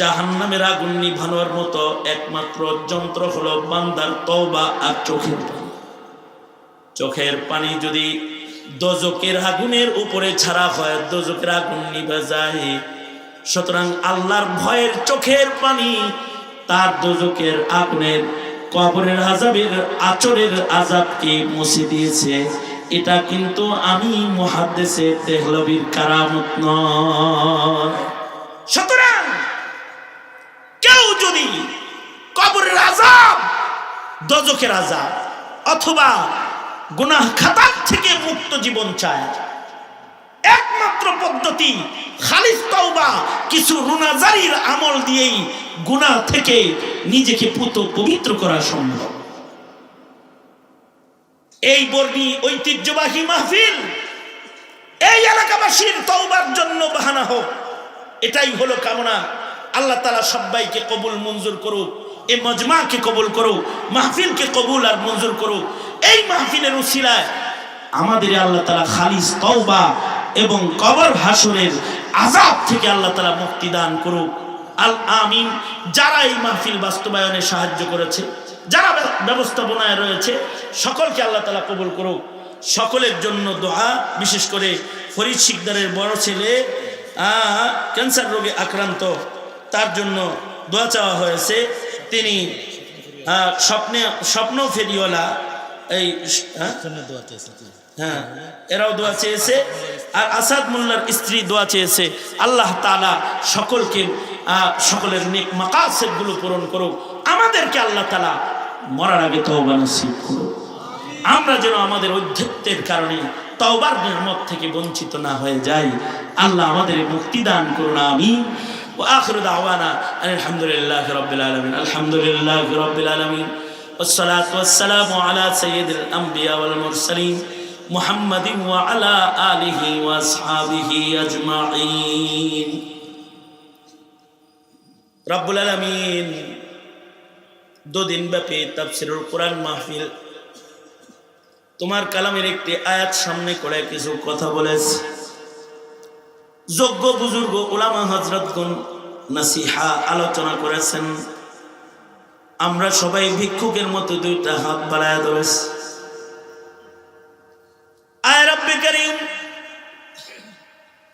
জাহান্নামের আগুন নিভানোর মতো একমাত্র যন্ত্র হলো বান্দার তওবা আর চোখের পানি। চোখের পানি যদি দোজখের আগুনের উপরে ছাড়া হয়, দোজখের আগুন নিভে যায়। সুতরাং আল্লাহর ভয়ের চোখের পানি তার দোজখের আগুনের, কবরের আযাবের, আচরের আযাবকে মুছে দিয়েছে। এটা কিন্তু আমি মুহাদ্দিস দেহলভীর কারামত নয়। সুতরাং কেউ যদি কবরের আযাব, দোজখের আযাব অথবা গুনাহ খাতা থেকে মুক্ত জীবন চায়, একমাত্র পদ্ধতি খালিস তওবা, কিছু রুনাজারির আমল দিয়েই গুনাহ থেকে নিজেকে পবিত্র করা সম্ভব। এই বর্ণী ঐতিহ্যবাহী মাহফিল এই এলাকাবাসীর তওবার জন্য বাহানা হোক, এটাই হলো কামনা। আল্লাহ তাআলা সবাইকে কবুল মঞ্জুর করুক, এই মজমাকে কবুল করুক, মাহফিলকে কবুল আর মঞ্জুর করুক। এই মাহফিলের উসিলায় আমাদের আল্লাহ তাআলা খালিস তওবা এবং কবর হাসরের আযাব থেকে আল্লাহ তাআলা মুক্তি দান করুক। আল আমিন। যারা এই মাহফিল বাস্তবায়নে সাহায্য করেছে, যারা ব্যবস্থাপনায় রয়েছে, সকলকে আল্লাহ তাআলা কবুল করুক। সকলের জন্য দোয়া, বিশেষ করে ফরিদ শিকদারের বড় ছেলে ক্যান্সার রোগে আক্রান্ত, তার জন্য দোয়া চাওয়া হয়েছে। তিনি স্বপ্ন ফেরিওয়ালা, এই হ্যাঁ এরাও দোয়া চেয়েছে, আর আসাদ মোল্লার স্ত্রী দোয়া চেয়েছে। আল্লাহ তাআলা সকলকে সকলের নেক মাকাসিদ গুলো পূরণ করুক। আমাদেরকে আল্লাহ তাআলা মরার আগে তওবা নসিব করুক। আমরা যেন আমাদের ঔদ্ধত্যের কারণে তওবার নিয়ামত থেকে বঞ্চিত না হয়ে যাই। আল্লাহ আমাদের মুক্তি দান করুন। আমিন। ওয়া আখিরু দাওয়ানা আলহামদুলিল্লাহি রাব্বিল আলামিন। আলহামদুলিল্লাহি রাব্বিল আলামিন। والصلاة والسلام على سيد الأنبياء والمرسلين محمد وعلى آله وأصحابه أجمعين। رب العالمين दो दिन ব্যাপী তাফসীরুল কোরআন মাহফিল, তোমার কালামের একটি আয়াত সামনে করে কিছু কথা বলেছে। যোগ্য বুজুর্গ উলামা হযরতগণ নসিহা আলোচনা করেছেন। আমরা সবাই ভিক্ষুকের মতো দুইটা হাত বাড়ায়া ধরেছি। আয় রব্বে করিম,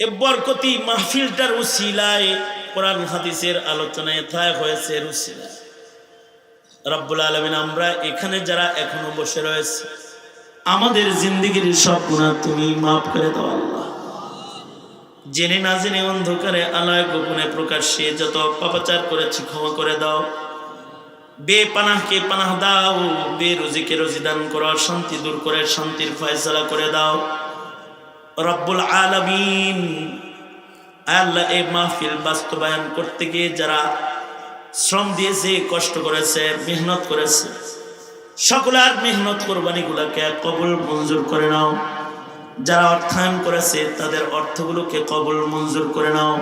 এ বরকতি মাহফিলটার উসিলায় কোরআন হাদিসের আলোচনায় থায় হয়েছে উসিলায় রব্বুল আলামিন, আমরা এখানে যারা এখনো বসে রয়েছে, আমাদের জিন্দেগির সব গুনাহ তুমি মাফ করে দাও আল্লাহ। জেনে না জেনে অন্ধকারে আলোয় গোপনে প্রকাশ্যে যত পাপাচার করেছি ক্ষমা করে দাও। বেপানাহকে পানাহ দাও, বেরুজিকে রুজি দান করো, শান্তি দূর করে শান্তির ফয়সালা করে দাও রব্বুল আলামিন। আল্লাহ এই মাহফিল বাস্তবায়ন করতে গিয়ে যারা শ্রম দিয়েছে, কষ্ট করেছে, মেহনত করেছে, সকলের মেহনত কোরবানিগুলোকে কবুল মঞ্জুর করে নাও। যারা অর্থায়ন করেছে তাদের অর্থগুলোকে কবুল মঞ্জুর করে নাও।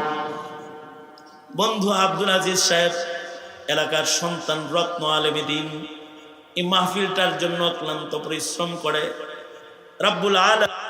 বন্ধু আব্দুল আজিজ সাহেব, এলাকার সন্তান, রত্ন আলেমে দ্বীন, এই মাহফিলটার জন্য ক্লান্ত পরিশ্রম করে রব্বুল আলামিন